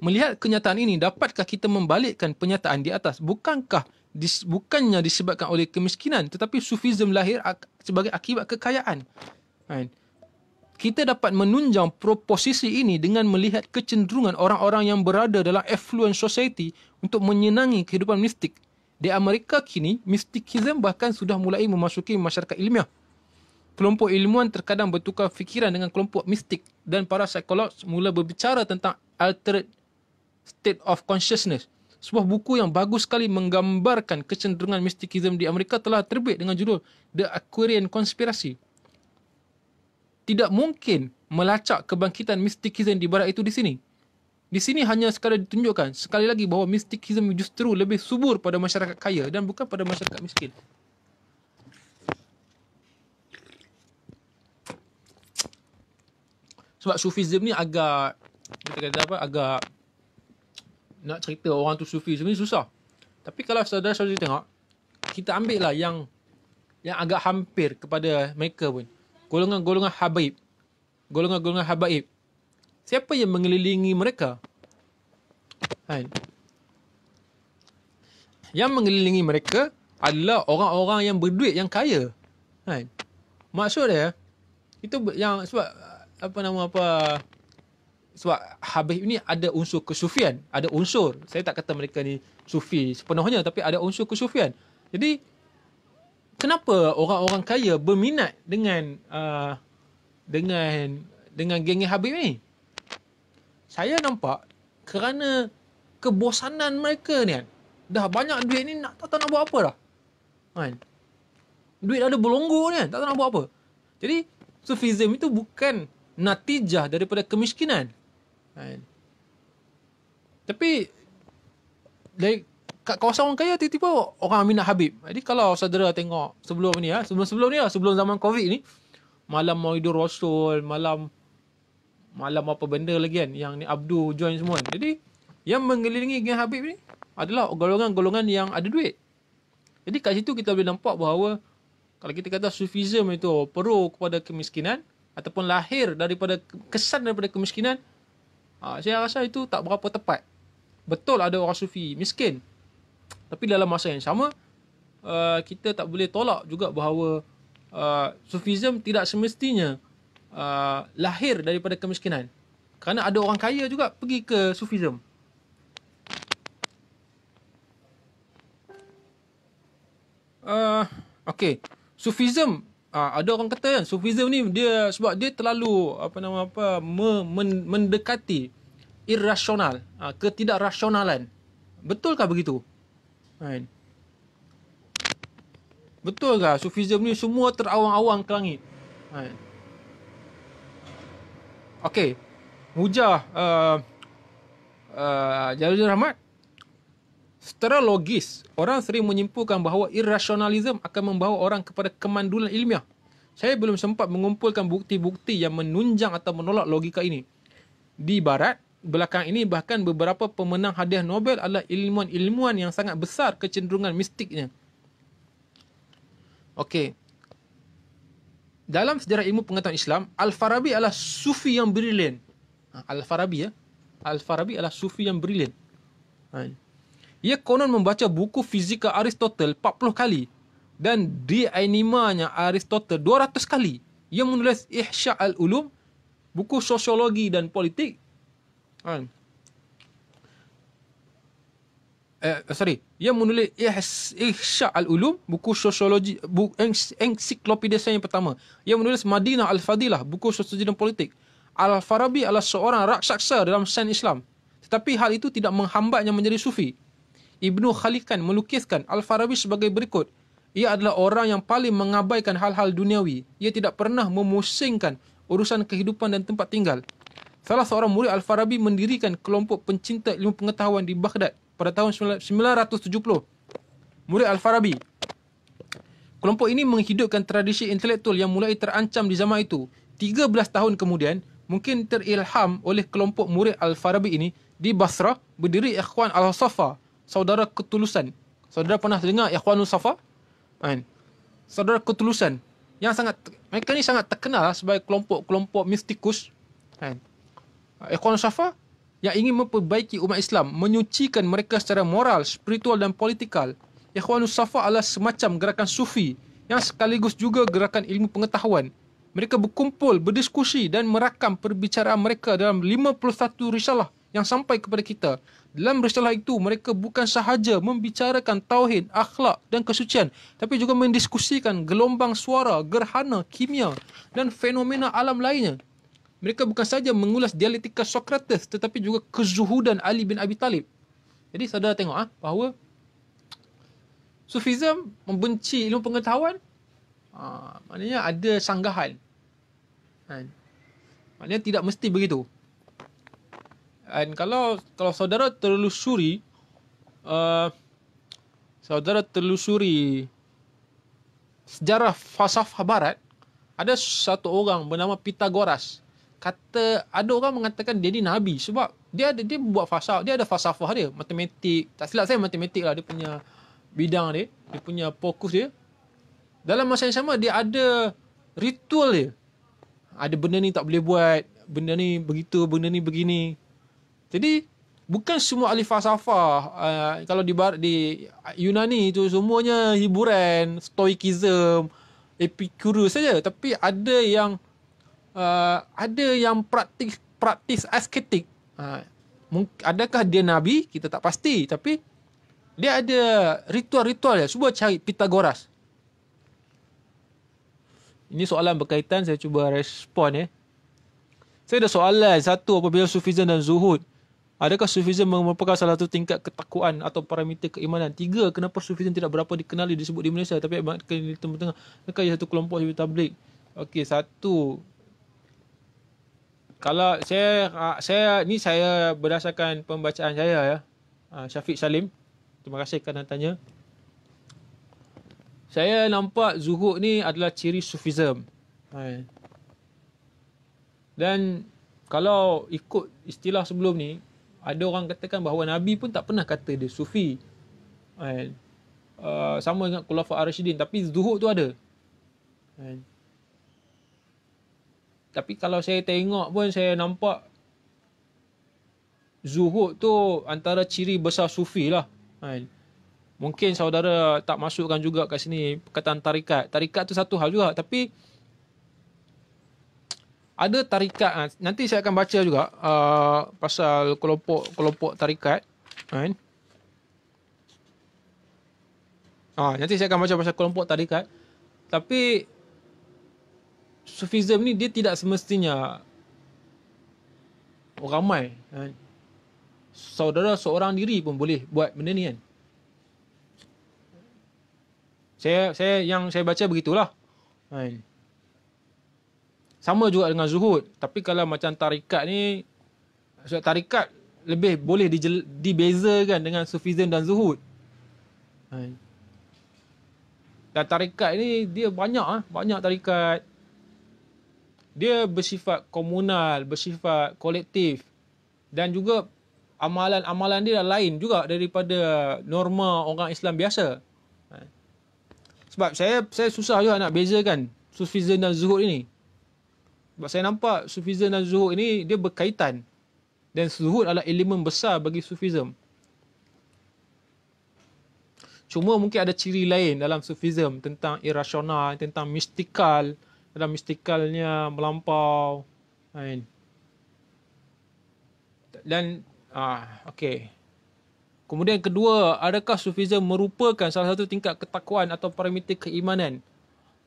Melihat kenyataan ini, dapatkah kita membalikkan penyataan di atas? Bukannya disebabkan oleh kemiskinan, tetapi Sufism lahir sebagai akibat kekayaan. Kita dapat menunjang proposisi ini dengan melihat kecenderungan orang-orang yang berada dalam affluent society untuk menyenangi kehidupan mistik. Di Amerika kini, mysticism bahkan sudah mulai memasuki masyarakat ilmiah. Kelompok ilmuwan terkadang bertukar fikiran dengan kelompok mistik dan para psikolog mula berbicara tentang altered state of consciousness. Sebuah buku yang bagus sekali menggambarkan kecenderungan mysticism di Amerika telah terbit dengan judul The Aquarian Conspiracy. Tidak mungkin melacak kebangkitan mysticism di barat itu di sini. Di sini hanya sekadar ditunjukkan sekali lagi bahawa mysticism justru lebih subur pada masyarakat kaya dan bukan pada masyarakat miskin. Sebab Sufism ni agak nak cerita orang tu Sufi sebenarnya susah. Tapi kalau saudara-saudara tengok, kita ambil lah yang agak hampir kepada mereka pun. Golongan-golongan habaib. Golongan-golongan habaib. Siapa yang mengelilingi mereka? Yang mengelilingi mereka adalah orang-orang yang berduit, yang kaya. Maksud dia, itu yang sebab sebab Habib ni ada unsur kesufian, ada unsur. Saya tak kata mereka ni sufi sepenuhnya, tapi ada unsur kesufian. Jadi kenapa orang-orang kaya berminat dengan geng Habib ni? Saya nampak kerana kebosanan mereka ni kan. Dah banyak duit ni, tak tahu nak buat apa dah. Duit ada berlonggo ni kan, tak tahu nak buat apa. Jadi Sufism itu bukan natijah daripada kemiskinan. Tapi kat kawasan orang kaya, tiba-tiba orang minat Habib. Jadi kalau saudara tengok sebelum ni, sebelum zaman Covid ni, malam Maulidur Rasul, malam apa benda lagi kan, yang ni Abdul join semua. Jadi yang mengelilingi geng Habib ni adalah golongan-golongan yang ada duit. Jadi kat situ kita boleh nampak bahawa kalau kita kata Sufism itu pro kepada kemiskinan ataupun lahir daripada kesan daripada kemiskinan, saya rasa itu tak berapa tepat. Betul ada orang Sufi miskin, tapi dalam masa yang sama kita tak boleh tolak juga bahawa Sufism tidak semestinya lahir daripada kemiskinan. Kerana ada orang kaya juga pergi ke Sufism. Okay, Sufism, ada orang kata kan, Sufism ni dia sebab dia terlalu mendekati irrasional, ketidakrasionalan. Betulkah begitu? Betul ke Sufism ni semua terawang-awang ke langit? Kan? Okey. Mujah Jalaluddin Rahmat, secara logis, orang sering menyimpulkan bahawa irrasionalism akan membawa orang kepada kemandulan ilmiah. Saya belum sempat mengumpulkan bukti-bukti yang menunjang atau menolak logika ini. Di Barat, belakang ini bahkan beberapa pemenang hadiah Nobel adalah ilmuwan-ilmuwan yang sangat besar kecenderungan mistiknya. Okey. Dalam sejarah ilmu pengetahuan Islam, Al-Farabi adalah sufi yang brilian. Al-Farabi Al-Farabi adalah sufi yang brilian. Ia konon membaca buku fizika Aristotle 40 kali dan dianimanya Aristotle 200 kali. Ia menulis Ihya al-Ulum, buku sosiologi dan politik. Ia menulis Ihya al-Ulum, buku sosiologi, ensiklopedia sains yang pertama. Ia menulis Madinah al-Fadilah, buku sosiologi dan politik. Al-Farabi adalah seorang raksasa dalam sains Islam. Tetapi hal itu tidak menghambatnya menjadi sufi. Ibnu Khalikan melukiskan Al-Farabi sebagai berikut. Ia adalah orang yang paling mengabaikan hal-hal duniawi. Ia tidak pernah memusingkan urusan kehidupan dan tempat tinggal. Salah seorang murid Al-Farabi mendirikan kelompok pencinta ilmu pengetahuan di Baghdad pada tahun 970. Murid Al-Farabi. Kelompok ini menghidupkan tradisi intelektual yang mulai terancam di zaman itu. 13 tahun kemudian, mungkin terilham oleh kelompok murid Al-Farabi ini, di Basrah berdiri Ikhwan Al-Safa, saudara ketulusan. Saudara pernah dengar Ikhwanul Safa? Saudara ketulusan. Mereka ni sangat terkenal sebagai kelompok-kelompok mistikus. Ikhwanul Safa yang ingin memperbaiki umat Islam, menyucikan mereka secara moral, spiritual dan politikal. Ikhwanul Safa adalah semacam gerakan sufi yang sekaligus juga gerakan ilmu pengetahuan. Mereka berkumpul, berdiskusi dan merakam perbicaraan mereka dalam 51 risalah yang sampai kepada kita. Dalam risalah itu, mereka bukan sahaja membicarakan tauhid, akhlak dan kesucian, tapi juga mendiskusikan gelombang suara, gerhana, kimia dan fenomena alam lainnya. Mereka bukan saja mengulas dialektika Sokrates, tetapi juga kezuhudan Ali bin Abi Talib. Jadi saudara tengok bahawa Sufism membenci ilmu pengetahuan, maknanya ada sanggahan. Maknanya tidak mesti begitu. Dan kalau saudara telusuri sejarah falsafah barat, ada satu orang bernama Pythagoras. Ada orang mengatakan dia ni nabi sebab dia buat falsafah, dia ada falsafah dia, matematik. Tak silap saya matematik lah dia punya bidang dia punya fokus dia. Dalam masa yang sama dia ada ritual dia. Ada benda ni tak boleh buat, benda ni begitu, benda ni begini. Jadi bukan semua ahli falsafah kalau di Yunani itu semuanya hiburan, stoikism, Epicurus saja, tapi ada yang praktis asketik. Adakah dia nabi? Kita tak pasti, tapi dia ada ritual-ritual dia. Cuba cari Pythagoras. Ini soalan berkaitan, saya cuba respon. Saya ada soalan satu, apabila Sufism dan Zuhud, adakah Sufism merupakan salah satu tingkat ketakwaan atau parameter keimanan? 3, kenapa Sufism tidak berapa dikenali disebut di Malaysia tapi di tengah-tengah? Adakah ia satu kelompok Hizbut Tabligh? Okey, satu. Kalau saya berdasarkan pembacaan saya Syafiq Salim. Terima kasih kerana tanya. Saya nampak zuhud ni adalah ciri Sufism. Dan kalau ikut istilah sebelum ni, ada orang katakan bahawa Nabi pun tak pernah kata dia Sufi. Sama dengan Khulafa' Ar-Rasyidin, tapi zuhud tu ada. Tapi kalau saya tengok pun saya nampak zuhud tu antara ciri besar Sufi lah. Mungkin saudara tak masukkan juga kat sini perkataan tarikat. Tarikat tu satu hal juga, tapi ada tarikat. Nanti saya akan baca juga pasal kelompok tarikat. Nanti saya akan baca pasal kelompok tarikat. Tapi Sufism ni dia tidak semestinya ramai. Saudara seorang diri pun boleh buat benda ni kan. Yang saya baca begitulah. Kan. Sama juga dengan zuhud. Tapi kalau macam tarikat ni, tarikat lebih boleh dibezakan dengan sufism dan zuhud. Kan. Dan tarikat ni dia banyak tarikat. Dia bersifat komunal, bersifat kolektif. Dan juga amalan-amalan dia lain juga daripada norma orang Islam biasa. Sebab saya susah juga nak bezakan sufism dan zuhud ini. Sebab saya nampak sufism dan zuhud ini dia berkaitan. Dan zuhud adalah elemen besar bagi sufism. Cuma mungkin ada ciri lain dalam sufism tentang irasional, tentang mistikal. Dalam mistikalnya melampau. Dan, okey. Kemudian kedua, adakah sufism merupakan salah satu tingkat ketakwaan atau parameter keimanan?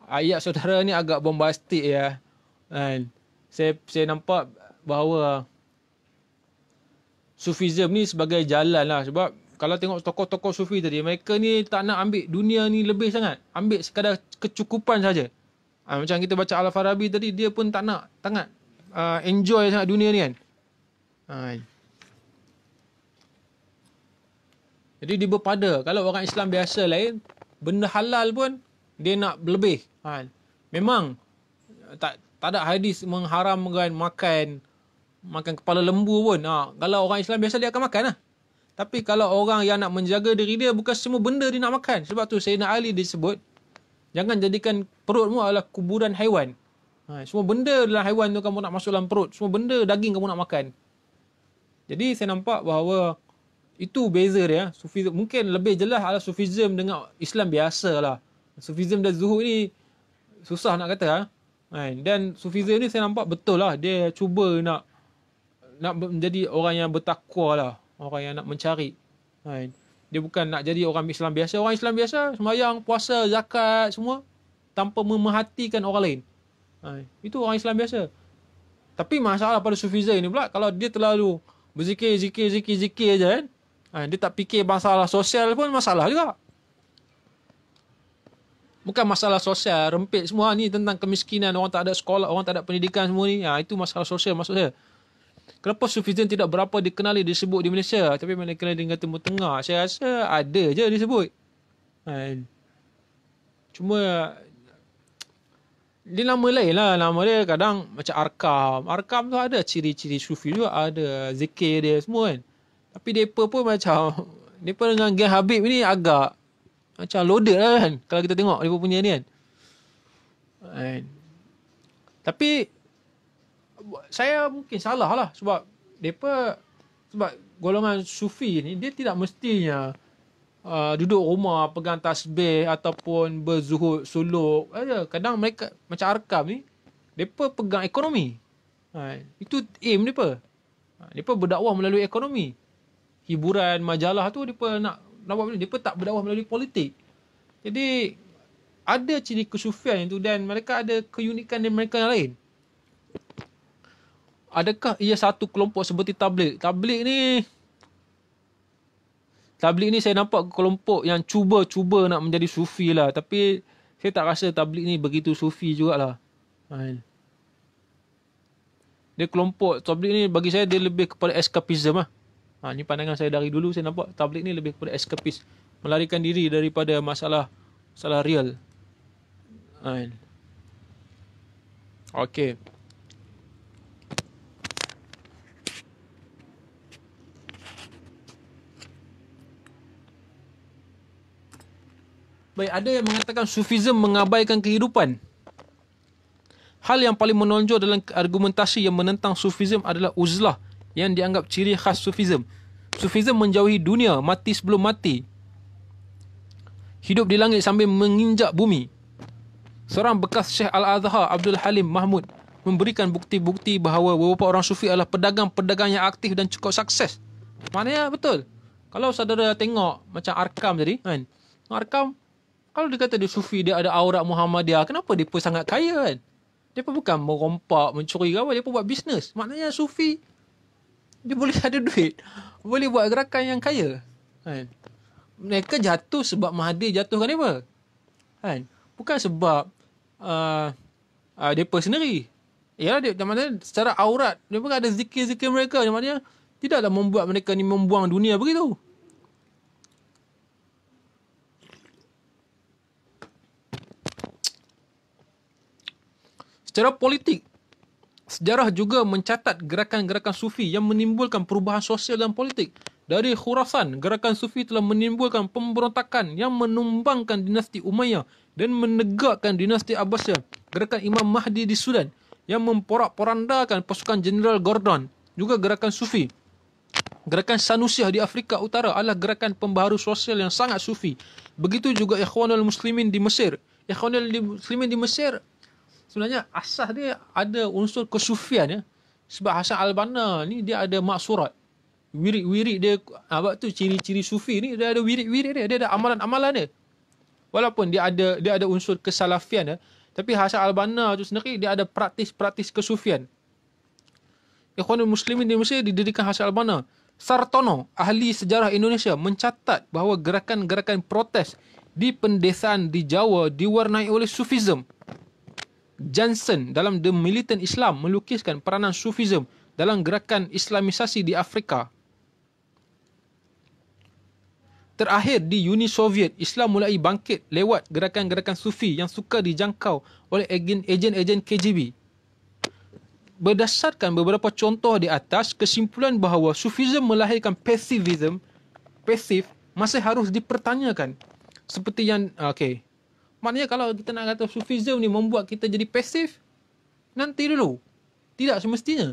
Ayat saudara ni agak bombastik ya. Saya nampak bahawa sufism ni sebagai jalan lah. Sebab kalau tengok tokoh-tokoh sufi tadi, mereka ni tak nak ambil dunia ni lebih sangat. Ambil sekadar kecukupan saja. Macam kita baca Al-Farabi tadi, dia pun tak nak sangat enjoy sangat dunia ni kan. Jadi dia berpada. Kalau orang Islam biasa lain, benda halal pun dia nak lebih. Memang tak ada hadis mengharamkan makan kepala lembu pun. Kalau orang Islam biasa dia akan makan lah. Tapi kalau orang yang nak menjaga diri dia, bukan semua benda dia nak makan. Sebab tu Sayyidina Ali disebut, jangan jadikan perutmu adalah kuburan haiwan. Semua benda dalam haiwan tu kamu nak masuk dalam perut. Semua benda daging kamu nak makan. Jadi saya nampak bahawa itu beza dia. Sufism mungkin lebih jelas adalah sufism dengan Islam biasa lah. Sufism dan zuhud ni susah nak kata. Dan sufism ni saya nampak betul lah. Dia cuba nak menjadi orang yang bertakwa lah. Orang yang nak mencari. Dia bukan nak jadi orang Islam biasa. Orang Islam biasa, sembahyang, puasa, zakat, semua tanpa memerhatikan orang lain. Itu orang Islam biasa. Tapi masalah pada sufism ni pula, kalau dia terlalu berzikir je kan. Dia tak fikir masalah sosial pun masalah juga. Bukan masalah sosial, rempit semua ni tentang kemiskinan, orang tak ada sekolah, orang tak ada pendidikan semua ni. Itu masalah sosial maksud saya. Kenapa sufism tidak berapa dikenali, disebut di Malaysia, tapi mana dikenali dengan Timur Tengah? Saya rasa ada je disebut. Cuma dia nama lain lah. Nama dia kadang macam Arkam. Arkam tu ada ciri-ciri sufi juga. Ada zikir dia semua kan. Tapi mereka pun macam, mereka dengan geng Habib ni agak macam loaded lah kan. Kalau kita tengok mereka punya ni kan. Tapi saya mungkin salah lah. Sebab golongan sufi ni, dia tidak mestinya duduk rumah pegang tasbih ataupun berzuhud suluk. Kadang mereka macam Arkam ni, mereka pegang ekonomi. Itu aim mereka. Mereka berdakwah melalui ekonomi. Hiburan, majalah tu mereka nak buat benda. Mereka tak berdakwah melalui politik. Jadi ada ciri kesufian itu dan mereka ada keunikan dari mereka yang lain. Adakah ia satu kelompok seperti tabligh? Tabligh ni saya nampak kelompok yang cuba nak menjadi sufi lah. Tapi saya tak rasa tabligh ni begitu sufi jugalah. Dia kelompok tabligh ni bagi saya dia lebih kepada escapism lah. Ni pandangan saya dari dulu. Saya nampak tabligh ni lebih kepada escapist. Melarikan diri daripada masalah real. Okey. Baik, ada yang mengatakan sufism mengabaikan kehidupan. Hal yang paling menonjol dalam argumentasi yang menentang sufism adalah uzlah yang dianggap ciri khas sufism. Sufism menjauhi dunia, mati sebelum mati. Hidup di langit sambil menginjak bumi. Seorang bekas Syekh Al-Azhar, Abdul Halim Mahmud, memberikan bukti-bukti bahawa beberapa orang sufi adalah pedagang-pedagang yang aktif dan cukup sukses. Maknanya betul. Kalau saudara tengok macam Arkam tadi, kan? Arkam, kalau dia kata dia sufi, dia ada aurat Muhammadiyah, kenapa dia pun sangat kaya kan? Dia pun bukan merompak, mencuri ke apa, dia pun buat bisnes. Maknanya sufi, dia boleh ada duit. Boleh buat gerakan yang kaya. Kan? Mereka jatuh sebab Mahathir jatuhkan dia apa? Kan? Bukan sebab mereka sendiri. Ya, dia macam secara aurat, dia pun ada zikir-zikir mereka. Yang maknanya tidaklah membuat mereka ni membuang dunia begitu. Secara politik, sejarah juga mencatat gerakan-gerakan sufi yang menimbulkan perubahan sosial dan politik. Dari Khurasan, gerakan sufi telah menimbulkan pemberontakan yang menumbangkan dinasti Umayyah dan menegakkan dinasti Abbasiyah. Gerakan Imam Mahdi di Sudan yang memporak-porandakan pasukan Jeneral Gordon, juga gerakan sufi. Gerakan Sanusiyah di Afrika Utara adalah gerakan pembaharu sosial yang sangat sufi. Begitu juga Ikhwanul Muslimin di Mesir. Ikhwanul Muslimin di Mesir sebenarnya asas dia ada unsur kesufian ya. Sebab Hasan al-Banna ni dia ada maksurat. Wirid-wirid dia, apa tu ciri-ciri sufi ni, dia ada wirid-wirid dia ada amalan-amalan dia. Walaupun dia ada unsur kesalafian ya, tapi Hasan al-Banna tu sendiri dia ada praktis-praktis kesufian. Ikhwanul Muslimin di Mesir didirikan Hasan al-Banna. Sartono, ahli sejarah Indonesia, mencatat bahawa gerakan-gerakan protes di pendesaan di Jawa diwarnai oleh sufism. Johnson dalam The Militant Islam melukiskan peranan sufism dalam gerakan Islamisasi di Afrika. Terakhir, di Uni Soviet, Islam mulai bangkit lewat gerakan-gerakan sufi yang suka dijangkau oleh ejen-ejen KGB. Berdasarkan beberapa contoh di atas, kesimpulan bahawa sufism melahirkan pasif masih harus dipertanyakan. Seperti yang, maknanya kalau kita nak kata sufism ni membuat kita jadi pasif, nanti dulu. Tidak semestinya.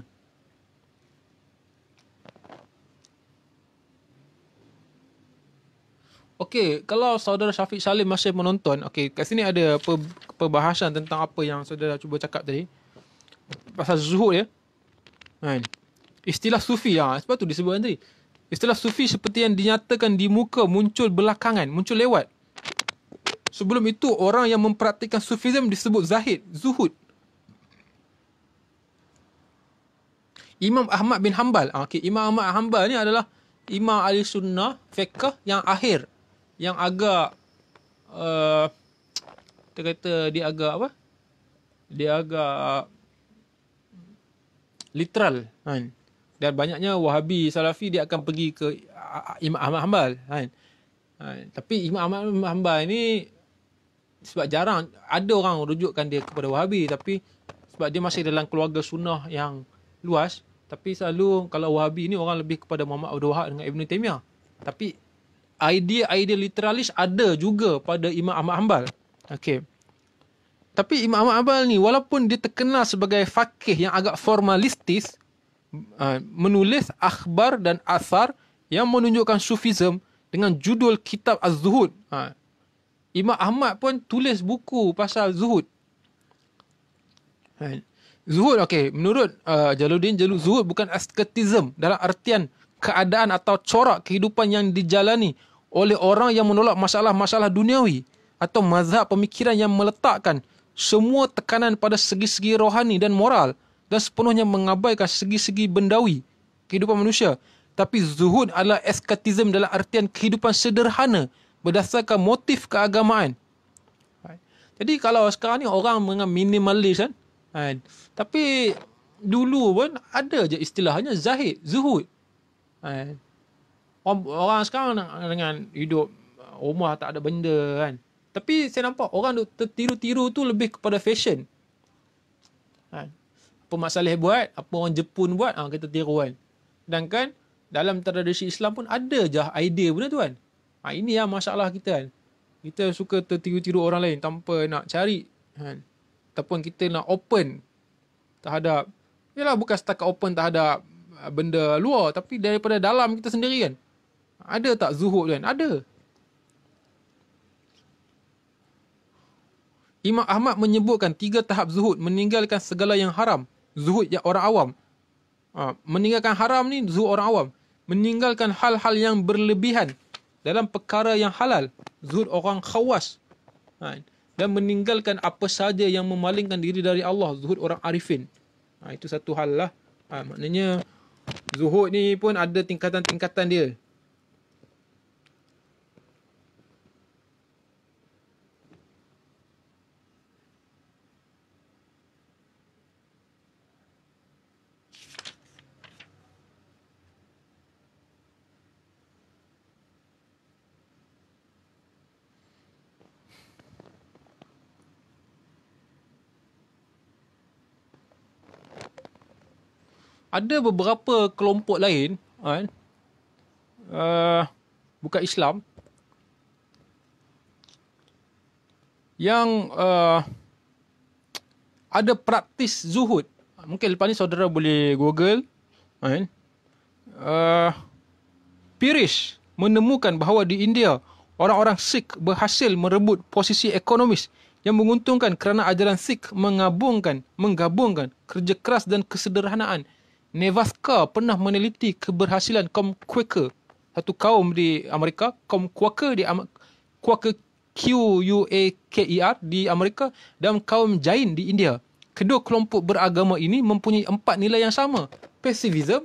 Okey, kalau saudara Syafiq Salim masih menonton, kat sini ada perbahasan tentang apa yang saudara cuba cakap tadi. Pasal zuhud ya. Kan? Istilah sufi, sebab tu disebut tadi. Istilah sufi seperti yang dinyatakan di muka muncul belakangan, muncul lewat. Sebelum itu, orang yang mempraktikkan sufism disebut zahid, zuhud. Imam Ahmad bin Hanbal. Imam Ahmad bin Hanbal ni adalah Imam Ahli Sunnah fiqh yang akhir. Yang agak kita kata dia agak apa? Dia agak literal kan. Dan banyaknya Wahabi Salafi dia akan pergi ke Imam Ahmad Hanbal kan. Tapi Imam Ahmad Hanbal ni sebab jarang ada orang rujukkan dia kepada Wahabi, tapi sebab dia masih dalam keluarga sunnah yang luas, tapi selalu kalau Wahabi ni orang lebih kepada Muhammad Abdul Wahab dengan Ibn Taymiyah. Tapi idea literalis ada juga pada Imam Ahmad Hanbal. Tapi Imam Ahmad Hanbal ni walaupun dia terkenal sebagai faqih yang agak formalistis, menulis akhbar dan asar yang menunjukkan sufism dengan judul Kitab Az-Zuhud. Imam Ahmad pun tulis buku pasal zuhud. Zuhud, menurut Jalaluddin Jalud, zuhud bukan asketism dalam artian keadaan atau corak kehidupan yang dijalani oleh orang yang menolak masalah-masalah duniawi atau mazhab pemikiran yang meletakkan semua tekanan pada segi-segi rohani dan moral dan sepenuhnya mengabaikan segi-segi bendawi kehidupan manusia. Tapi zuhud adalah asketism dalam artian kehidupan sederhana berdasarkan motif keagamaan. Jadi kalau sekarang ni orang dengan minimalis kan, tapi dulu pun ada je istilahnya zahid, zuhud. Orang sekarang dengan hidup rumah tak ada benda kan. Tapi saya nampak orang tertiru-tiru tu lebih kepada fashion. Apa Mak Saleh buat, apa orang Jepun buat, kita tiru kan. Sedangkan dalam tradisi Islam pun ada je idea benda tu kan. Ini yang masalah kita kan. Kita suka tertiru-tiru orang lain tanpa nak cari kan. Ataupun kita nak open terhadap, yalah bukan setakat open terhadap benda luar, tapi daripada dalam kita sendiri kan. Ada tak zuhud kan? Ada. Imam Ahmad menyebutkan 3 tahap zuhud. Meninggalkan segala yang haram, zuhud yang orang awam. Meninggalkan haram ni zuhud orang awam. Meninggalkan hal-hal yang berlebihan dalam perkara yang halal, zuhud orang khawas. Dan meninggalkan apa saja yang memalingkan diri dari Allah, zuhud orang arifin. Itu satu hal lah. Maknanya zuhud ni pun ada tingkatan-tingkatan dia. ada beberapa kelompok lain kan, bukan Islam, yang ada praktis zuhud. Mungkin lepas ni saudara boleh Google kan. Pirish menemukan bahawa di India, orang-orang Sikh berhasil merebut posisi ekonomis yang menguntungkan kerana ajaran Sikh menggabungkan kerja keras dan kesederhanaan. Nevaska pernah meneliti keberhasilan kaum Quaker, satu kaum di Amerika, kaum Quaker Quaker Quaker di Amerika, dan kaum Jain di India. Kedua kelompok beragama ini mempunyai 4 nilai yang sama: pacifism,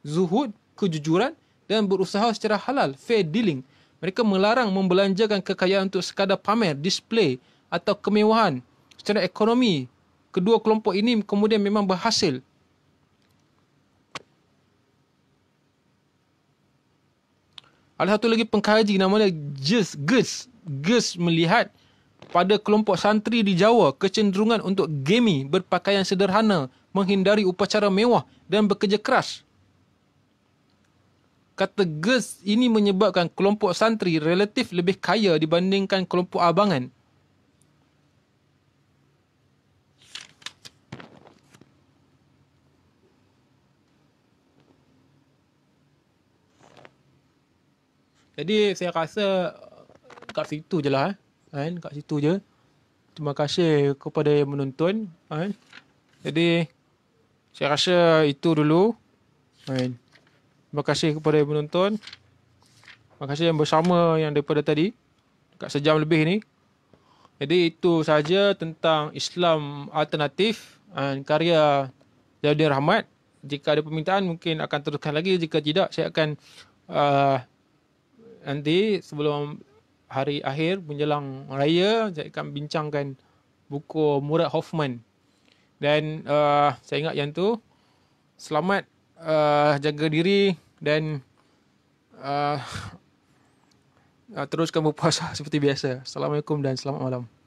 zuhud, kejujuran dan berusaha secara halal, fair dealing. Mereka melarang membelanjakan kekayaan untuk sekadar pamer, display atau kemewahan. Secara ekonomi, kedua kelompok ini kemudian memang berhasil. Ada satu lagi pengkaji namanya Gus melihat pada kelompok santri di Jawa kecenderungan untuk gemi, berpakaian sederhana, menghindari upacara mewah dan bekerja keras. Kata Gus ini menyebabkan kelompok santri relatif lebih kaya dibandingkan kelompok abangan. Jadi saya rasa kat situ je lah kan, kat situ je. Terima kasih kepada yang menonton kan. Jadi saya rasa itu dulu kan. Terima kasih kepada yang menonton. Terima kasih yang bersama yang daripada tadi dekat sejam lebih ni. Jadi itu saja tentang Islam alternatif dan karya Jalaluddin Rahmat. Jika ada permintaan mungkin akan teruskan lagi. Jika tidak, saya akan nanti sebelum hari akhir menjelang raya, saya akan bincangkan buku Murad Hoffman. Dan saya ingat yang tu, selamat jaga diri dan teruskan berpuasa seperti biasa. Assalamualaikum dan selamat malam.